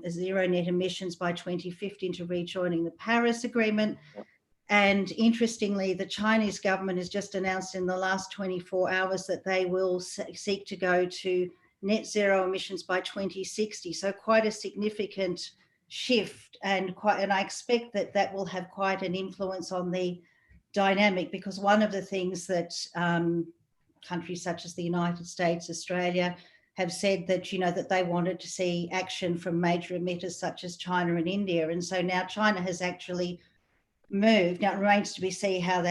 zero net emissions by 2050 to rejoining the Paris Agreement. And interestingly, the Chinese government has just announced in the last 24 hours that they will seek to go to net zero emissions by 2060. So quite a significant shift, and I expect that will have quite an influence on the dynamic, because one of the things that countries such as the United States, Australia, have said that, that they wanted to see action from major emitters such as China and India. And so now China has actually moved. Now it remains to be seen how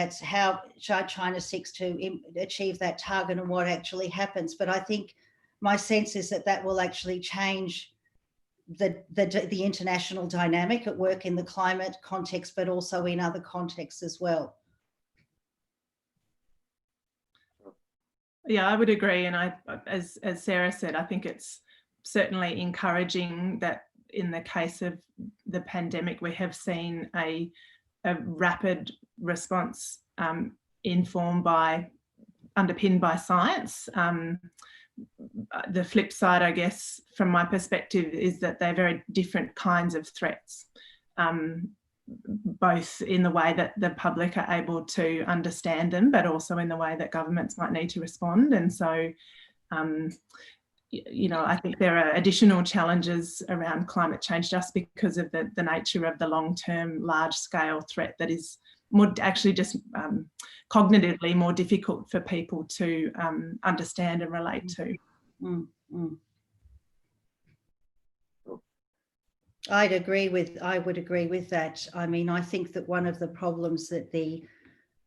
China seeks to achieve that target and what actually happens. But I think my sense is that will actually change the international dynamic at work in the climate context, but also in other contexts as well. Yeah, I would agree. And as Sara said, I think it's certainly encouraging that in the case of the pandemic, we have seen a rapid response underpinned by science. The flip side, I guess, from my perspective, is that they're very different kinds of threats, both in the way that the public are able to understand them, but also in the way that governments might need to respond. And so, I think there are additional challenges around climate change just because of the nature of the long-term, large-scale threat that is more actually just cognitively more difficult for people to understand and relate to. I would agree with that. I mean, I think that one of the problems that the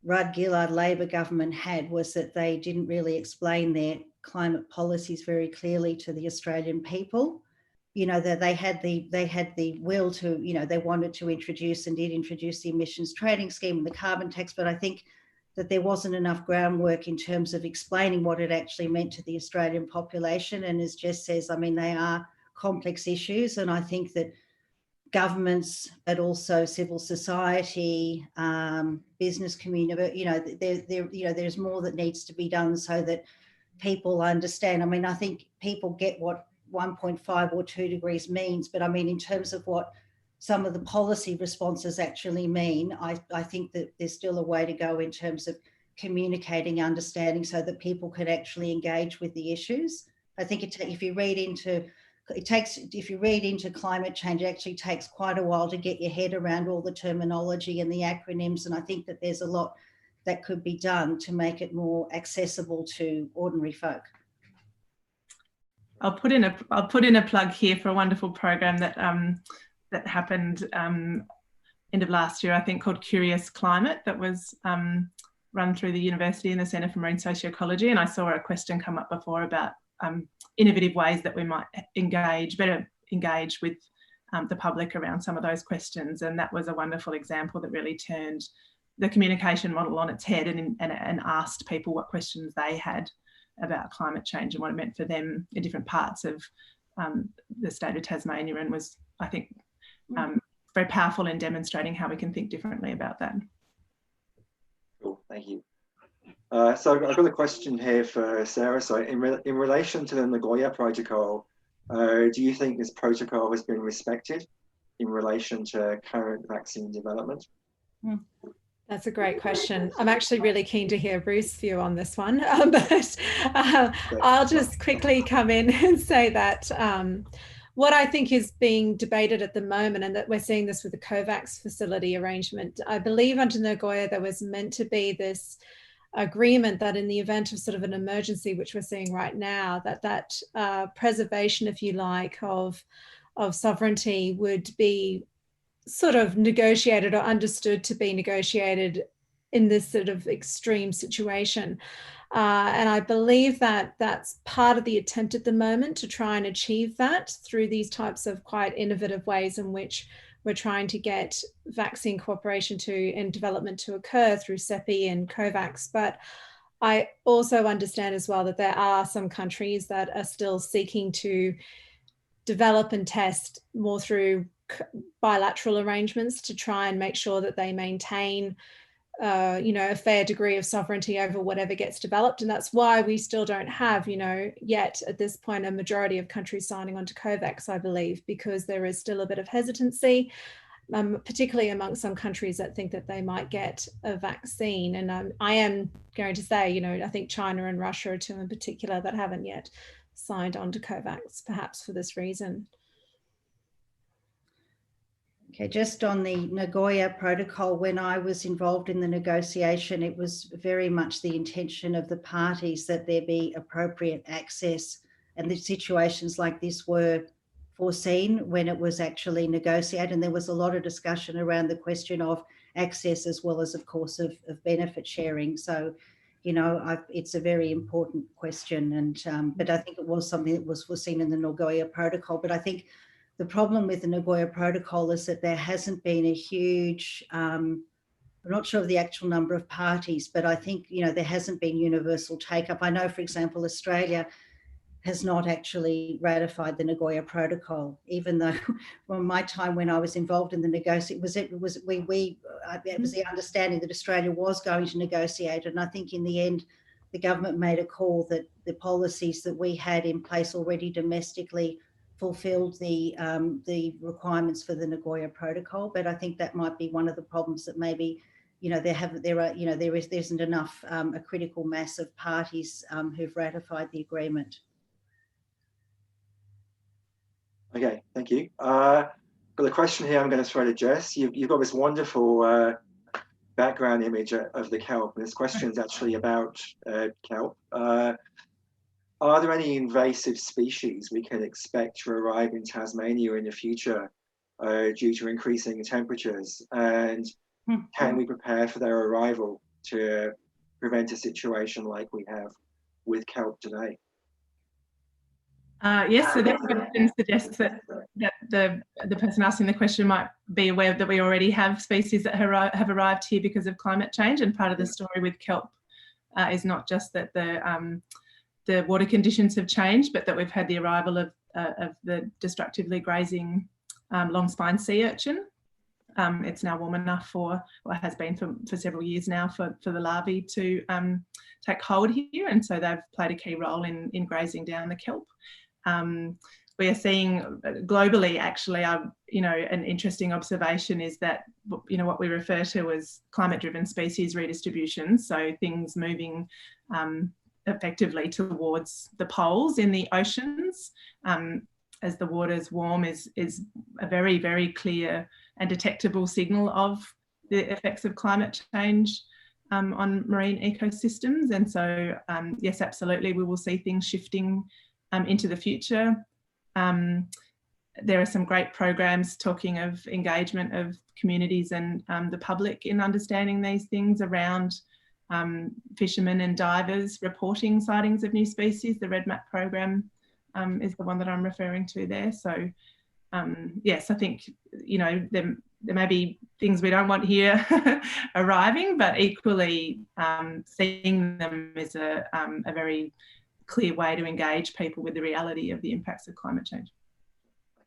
Rudd-Gillard Labor government had was that they didn't really explain their climate policies very clearly to the Australian people. That they had the will to, they wanted to introduce and did introduce the emissions trading scheme and the carbon tax, but I think that there wasn't enough groundwork in terms of explaining what it actually meant to the Australian population. And as Jess says, I mean, they are complex issues, and I think that governments, but also civil society, business community, there's more that needs to be done so that people understand. I mean, I think people get what 1.5 or 2 degrees means, but I mean, in terms of what some of the policy responses actually mean, I think that there's still a way to go in terms of communicating, understanding, so that people can actually engage with the issues. I think if you read into climate change, it actually takes quite a while to get your head around all the terminology and the acronyms. And I think that there's a lot that could be done to make it more accessible to ordinary folk. I'll put in a plug here for a wonderful program that that happened end of last year, I think, called Curious Climate, that was run through the university and the Centre for Marine Sociology. And I saw a question come up before about innovative ways that we might better engage with the public around some of those questions. And that was a wonderful example that really turned the communication model on its head and asked people what questions they had about climate change and what it meant for them in different parts of the state of Tasmania, and was, I think, very powerful in demonstrating how we can think differently about that. Cool, thank you. So I've got a question here for Sara. So in relation to the Nagoya Protocol, do you think this protocol has been respected in relation to current vaccine development? That's a great question. I'm actually really keen to hear Ruth's view on this one, but I'll just quickly come in and say that what I think is being debated at the moment, and that we're seeing this with the COVAX facility arrangement, I believe under Nagoya there was meant to be this agreement that in the event of sort of an emergency, which we're seeing right now, that preservation, if you like, of sovereignty would be sort of negotiated or understood to be negotiated in this sort of extreme situation. And I believe that that's part of the attempt at the moment to try and achieve that through these types of quite innovative ways in which we're trying to get vaccine cooperation and development to occur through CEPI and COVAX. But I also understand as well that there are some countries that are still seeking to develop and test more through bilateral arrangements to try and make sure that they maintain a fair degree of sovereignty over whatever gets developed. And that's why we still don't have, yet at this point, a majority of countries signing on to COVAX, I believe, because there is still a bit of hesitancy, particularly among some countries that think that they might get a vaccine. And I am going to say, I think China and Russia are two in particular that haven't yet signed on to COVAX, perhaps for this reason. Okay, just on the Nagoya Protocol, when I was involved in the negotiation, it was very much the intention of the parties that there be appropriate access, and the situations like this were foreseen when it was actually negotiated. And there was a lot of discussion around the question of access as well as, of course, of benefit sharing. So, it's a very important question. And but I think it was something that was foreseen in the Nagoya Protocol. But I think the problem with the Nagoya Protocol is that there hasn't been a huge, I'm not sure of the actual number of parties, but I think, there hasn't been universal take-up. I know, for example, Australia has not actually ratified the Nagoya Protocol, even though from my time when I was involved in the negotiation, it was the understanding that Australia was going to negotiate. And I think in the end, the government made a call that the policies that we had in place already domestically fulfilled the requirements for the Nagoya Protocol. But I think that might be one of the problems, that maybe there isn't enough a critical mass of parties who've ratified the agreement. Okay, thank you. Got a question here I'm going to throw to Jess. You've got this wonderful background image of the kelp, and this question is actually about kelp. Are there any invasive species we can expect to arrive in Tasmania in the future due to increasing temperatures? And can we prepare for their arrival to prevent a situation like we have with kelp today? Yes, so that question suggests that the person asking the question might be aware that we already have species that have arrived here because of climate change. And part of the story with kelp is not just that the water conditions have changed, but that we've had the arrival of the destructively grazing long-spine sea urchin. It's now warm enough for, or has been for several years now, for the larvae to take hold here, and so they've played a key role in grazing down the kelp. We are seeing globally, actually, an interesting observation is that, what we refer to as climate-driven species redistribution, so things moving effectively towards the poles in the oceans as the water's warm is a very, very clear and detectable signal of the effects of climate change on marine ecosystems. And so, yes, absolutely, we will see things shifting into the future. There are some great programs talking of engagement of communities and the public in understanding these things around fishermen and divers reporting sightings of new species. The Red Map program is the one that I'm referring to there. So yes, I think, there may be things we don't want here arriving, but equally seeing them is a very clear way to engage people with the reality of the impacts of climate change.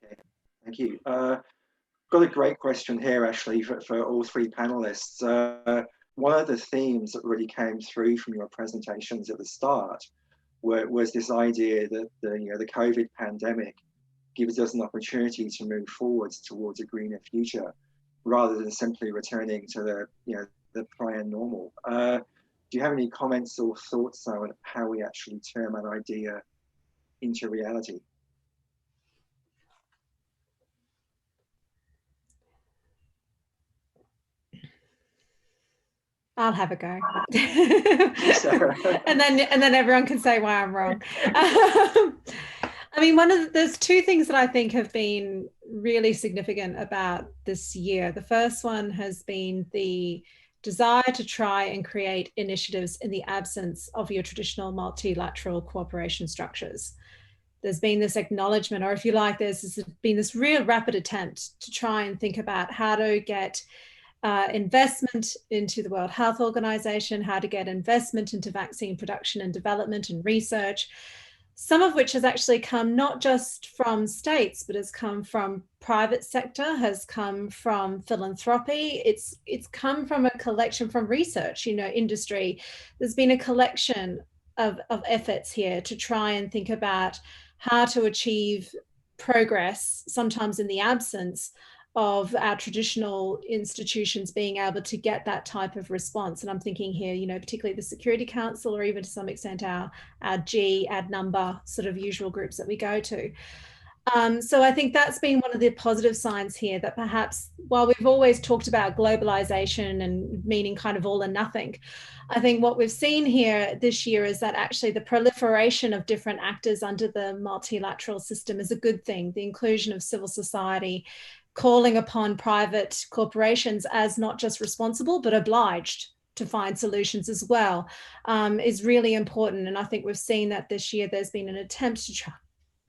Okay, thank you. Got a great question here, actually, for all three panelists. One of the themes that really came through from your presentations at the start was this idea that the COVID pandemic gives us an opportunity to move forwards towards a greener future, rather than simply returning to the prior normal. Do you have any comments or thoughts on how we actually turn that idea into reality? I'll have a go. Sara. and then everyone can say why I'm wrong. I mean, there's two things that I think have been really significant about this year. The first one has been the desire to try and create initiatives in the absence of your traditional multilateral cooperation structures. There's been this acknowledgement, or if you like, there's been this real rapid attempt to try and think about how to get investment into the World Health Organization, how to get investment into vaccine production and development and research, some of which has actually come not just from states, but has come from private sector, has come from philanthropy. It's come from a collection from research, industry. There's been a collection of efforts here to try and think about how to achieve progress, sometimes in the absence of our traditional institutions being able to get that type of response. And I'm thinking here, particularly the Security Council, or even to some extent our G, ad number sort of usual groups that we go to. So I think that's been one of the positive signs here, that perhaps while we've always talked about globalization and meaning kind of all and nothing, I think what we've seen here this year is that actually the proliferation of different actors under the multilateral system is a good thing. The inclusion of civil society, calling upon private corporations as not just responsible, but obliged to find solutions as well, is really important. And I think we've seen that this year there's been an attempt to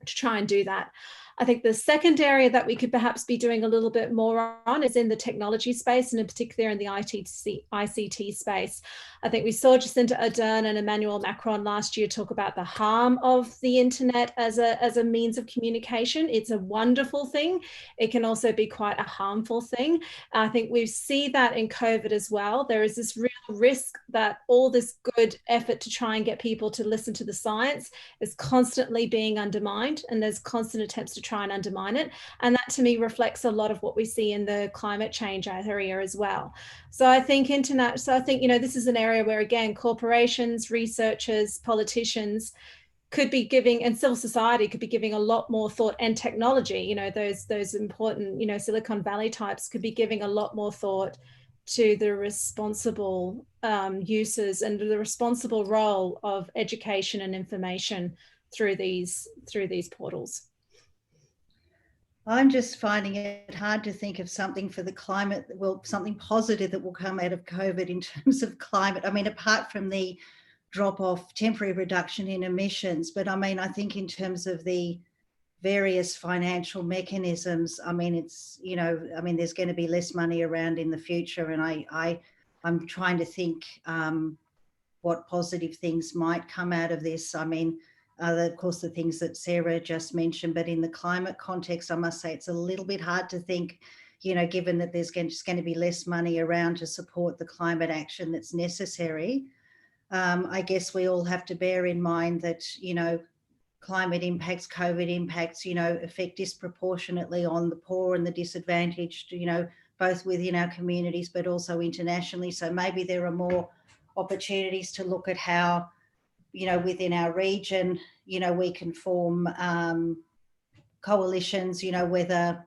try and do that. I think the second area that we could perhaps be doing a little bit more on is in the technology space, and in particular in the ICT space. I think we saw Jacinda Ardern and Emmanuel Macron last year talk about the harm of the internet as a means of communication. It's a wonderful thing. It can also be quite a harmful thing. I think we see that in COVID as well. There is this real risk that all this good effort to try and get people to listen to the science is constantly being undermined, and there's constant attempts to try and undermine it. And that to me reflects a lot of what we see in the climate change area as well. So I think this is an area where, again, corporations, researchers, politicians could be giving, and civil society could be giving a lot more thought, and technology, those important, Silicon Valley types could be giving a lot more thought to the responsible uses and the responsible role of education and information through these portals. I'm just finding it hard to think of something for the climate, something positive that will come out of COVID in terms of climate. I mean, apart from the drop-off, temporary reduction in emissions, but I mean, I think in terms of the various financial mechanisms, I mean, there's going to be less money around in the future, and I'm trying to think what positive things might come out of this. I mean, of course, the things that Sara just mentioned, but in the climate context, I must say it's a little bit hard to think, given that there's just going to be less money around to support the climate action that's necessary. I guess we all have to bear in mind that, climate impacts, COVID impacts, affect disproportionately on the poor and the disadvantaged, both within our communities, but also internationally. So maybe there are more opportunities to look at how, within our region, we can form coalitions, whether,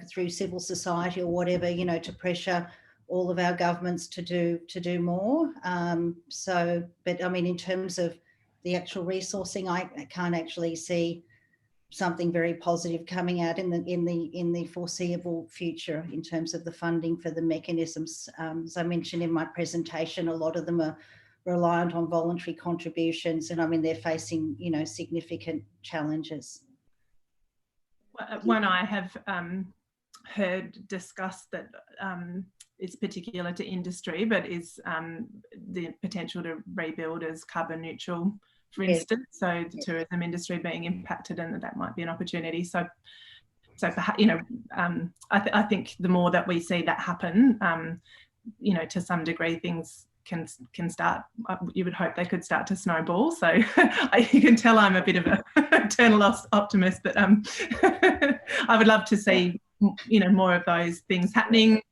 through civil society or whatever, to pressure all of our governments to do more. But I mean, in terms of the actual resourcing, I can't actually see something very positive coming out in the foreseeable future in terms of the funding for the mechanisms. As I mentioned in my presentation, a lot of them are reliant on voluntary contributions, and I mean, they're facing, significant challenges. One I have heard discussed that is particular to industry, but is the potential to rebuild as carbon neutral, for instance. So the tourism industry being impacted, and that might be an opportunity. So perhaps, I think the more that we see that happen, to some degree, things can start. You would hope they could start to snowball. So you can tell I'm a bit of a eternal optimist, but I would love to see more of those things happening.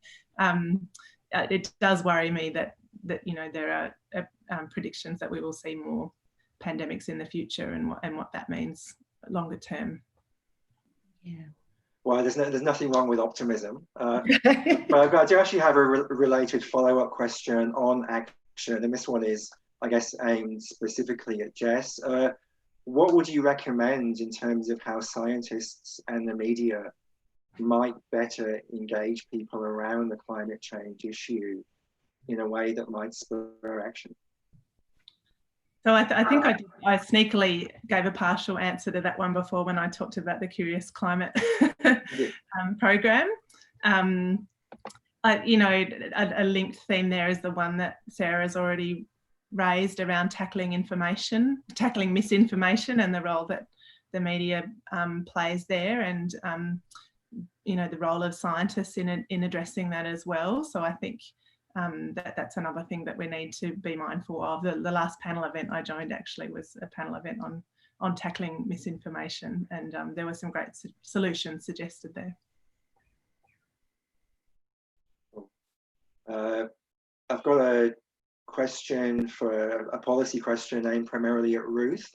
It does worry me that there are predictions that we will see more pandemics in the future, and what that means longer term. Yeah. Well, there's nothing wrong with optimism. But I do actually have a related follow-up question on action, and this one is, I guess, aimed specifically at Jess. What would you recommend in terms of how scientists and the media might better engage people around the climate change issue in a way that might spur action? So I think I sneakily gave a partial answer to that one before when I talked about the Curious Climate program. A linked theme there is the one that Sarah's already raised around tackling misinformation and the role that the media plays there, and the role of scientists in addressing that as well. So I think that's another thing that we need to be mindful of. The last panel event I joined actually was a panel event on tackling misinformation, and there were some great solutions suggested there. I've got a policy question aimed primarily at Ruth.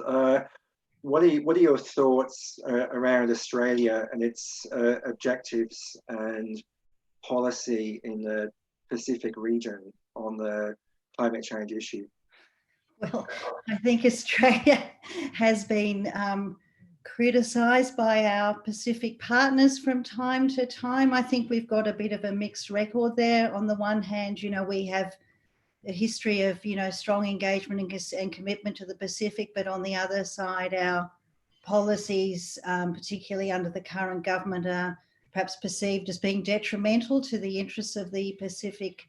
What are your thoughts around Australia and its objectives and policy in the Pacific region on the climate change issue? Well, I think Australia has been criticised by our Pacific partners from time to time. I think we've got a bit of a mixed record there. On the one hand, we have a history of, strong engagement and commitment to the Pacific, but on the other side, our policies, particularly under the current government, are perhaps perceived as being detrimental to the interests of the Pacific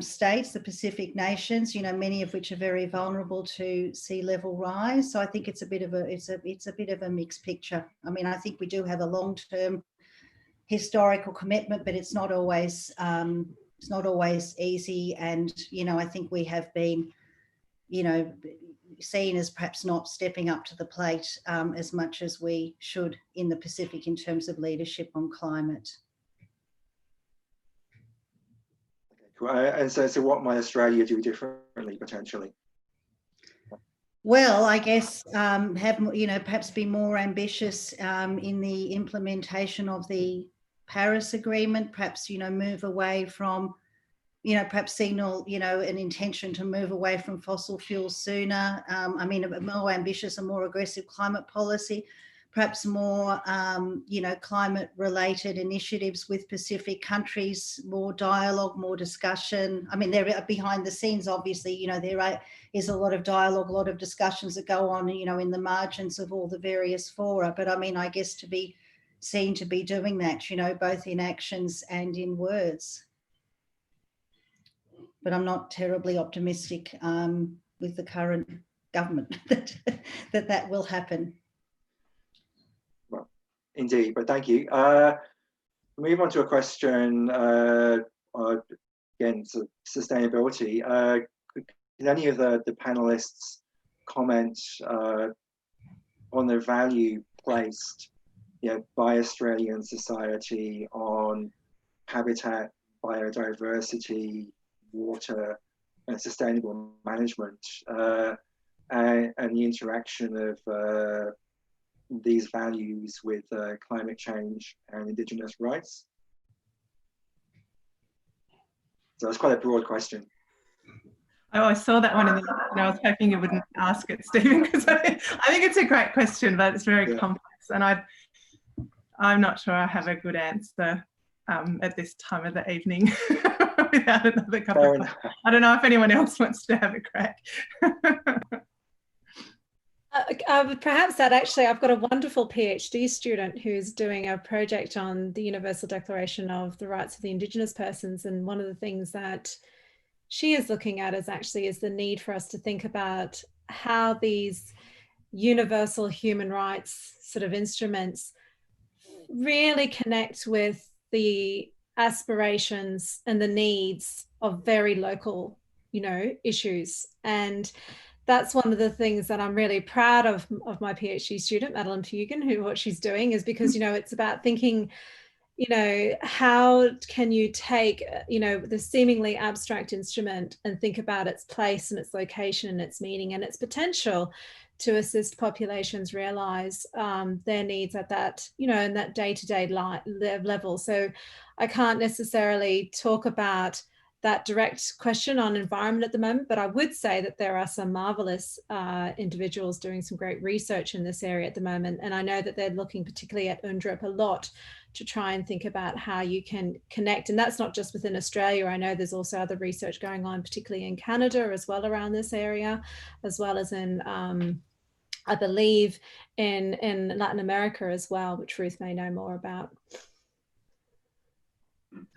states, the Pacific nations, many of which are very vulnerable to sea level rise. So I think it's a bit of a mixed picture. I mean, I think we do have a long-term historical commitment, but it's not always easy. And I think we have been, seen as perhaps not stepping up to the plate as much as we should in the Pacific in terms of leadership on climate. And so what might Australia do differently potentially? Well, I guess perhaps be more ambitious in the implementation of the Paris Agreement. Perhaps move away from, perhaps signal an intention to move away from fossil fuels sooner. I mean, a more ambitious and more aggressive climate policy. Perhaps more, climate-related initiatives with Pacific countries, more dialogue, more discussion. I mean, there behind the scenes, obviously, there is a lot of dialogue, a lot of discussions that go on, in the margins of all the various fora. But I mean, I guess to be seen to be doing that, both in actions and in words. But I'm not terribly optimistic with the current government that will happen. Indeed, but thank you. Move on to a question, again, so sustainability. Can any of the panelists comment on the value placed by Australian society on habitat, biodiversity, water, and sustainable management, and the interaction of these values with climate change and Indigenous rights? So it's quite a broad question. Oh, I saw that one and I was hoping you wouldn't ask it, Stephen, because I think it's a great question, but it's very complex, and I'm not sure I have a good answer at this time of the evening without another cup of coffee. I don't know if anyone else wants to have a crack. Perhaps that actually, I've got a wonderful PhD student who's doing a project on the Universal Declaration of the Rights of the Indigenous Persons, and one of the things that she is looking at is the need for us to think about how these universal human rights sort of instruments really connect with the aspirations and the needs of very local, issues. And that's one of the things that I'm really proud of my PhD student, Madeline Fugan, what she's doing is because, it's about thinking, how can you take, the seemingly abstract instrument and think about its place and its location and its meaning and its potential to assist populations realise their needs at that, you know, in that day-to-day level. So I can't necessarily talk about that direct question on environment at the moment, but I would say that there are some marvellous individuals doing some great research in this area at the moment. And I know that they're looking particularly at UNDRIP a lot to try and think about how you can connect. And that's not just within Australia. I know there's also other research going on, particularly in Canada as well around this area, as well as in, I believe, in Latin America as well, which Ruth may know more about.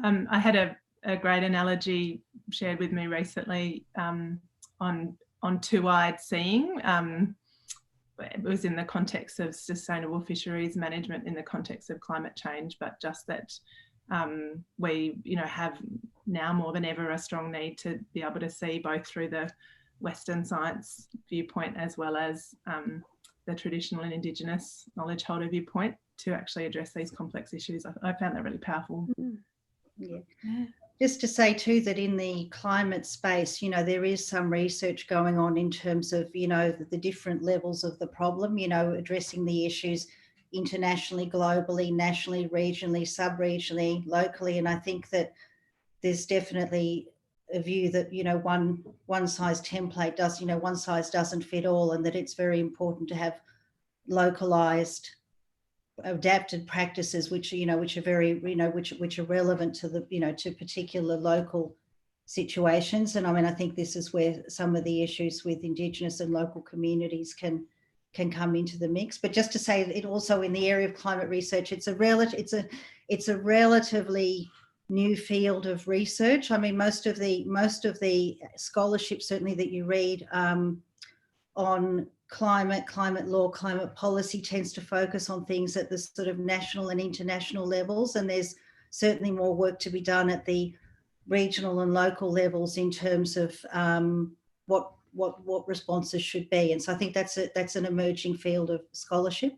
I had a great analogy shared with me recently on two-eyed seeing. It was in the context of sustainable fisheries management in the context of climate change, but just that we, you know, have now more than ever a strong need to be able to see both through the Western science viewpoint as well as the traditional and Indigenous knowledge holder viewpoint to actually address these complex issues. I found that really powerful. Yeah. Just to say too that in the climate space, you know, there is some research going on in terms of, you know, the different levels of the problem, you know, addressing the issues internationally, globally, nationally, regionally, sub-regionally, locally. And I think that there's definitely a view that, you know, one size template does, you know, one size doesn't fit all, and that it's very important to have localized adapted practices which, you know, which are very, you know, which are relevant to the, you know, to particular local situations. And I mean, I think this is where some of the issues with Indigenous and local communities can come into the mix. But just to say that it also in the area of climate research, it's a relatively new field of research. I mean, most of the scholarship certainly that you read on climate law, climate policy tends to focus on things at the sort of national and international levels, and there's certainly more work to be done at the regional and local levels in terms of what responses should be. And so I think that's an emerging field of scholarship.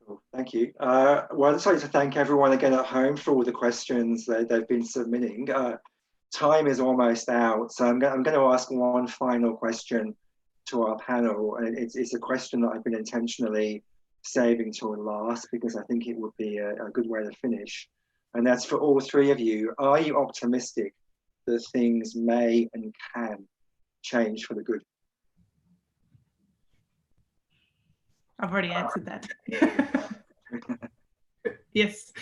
Cool. Thank you. Well, I'd just like to thank everyone again at home for all the questions that they've been submitting. Time is almost out, so I'm going to ask one final question to our panel, and it's a question that I've been intentionally saving till last because I think it would be a good way to finish, and that's for all three of you. Are you optimistic that things may and can change for the good? I've already answered that. Yes.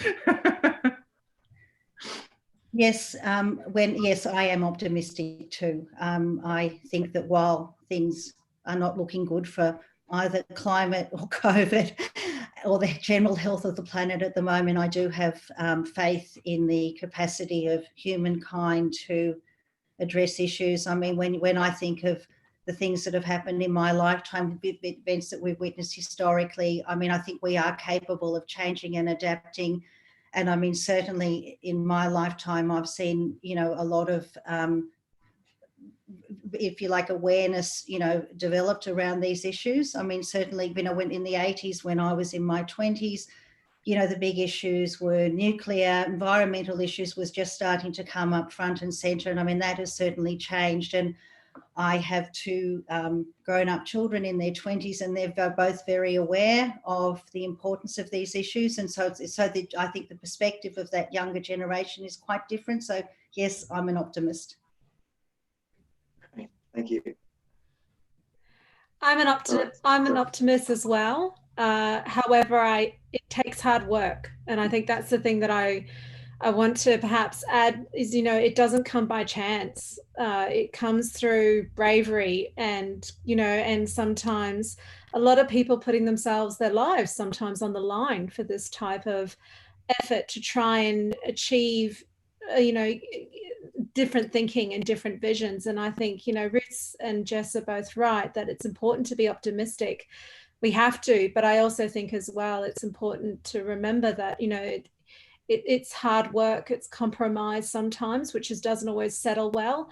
Yes, yes, I am optimistic too. I think that while things are not looking good for either climate or COVID or the general health of the planet at the moment, I do have faith in the capacity of humankind to address issues. I mean, when I think of the things that have happened in my lifetime, events that we've witnessed historically, I mean, I think we are capable of changing and adapting. And I mean, certainly in my lifetime, I've seen, you know, a lot of, if you like, awareness, you know, developed around these issues. I mean, certainly, you know, when in the 80s, when I was in my 20s, you know, the big issues were nuclear, environmental issues was just starting to come up front and center. And I mean, that has certainly changed. And I have two grown-up children in their 20s, and they're both very aware of the importance of these issues. And so I think the perspective of that younger generation is quite different. So yes, I'm an optimist. Thank you. I'm an optimist as well. However, it takes hard work, and I think that's the thing that I want to perhaps add is, you know, it doesn't come by chance. It comes through bravery and, you know, and sometimes a lot of people putting themselves, their lives sometimes on the line for this type of effort to try and achieve, you know, different thinking and different visions. And I think, you know, Ruth and Jess are both right that it's important to be optimistic. We have to, but I also think as well, it's important to remember that, you know, it's hard work, it's compromise sometimes, which doesn't always settle well.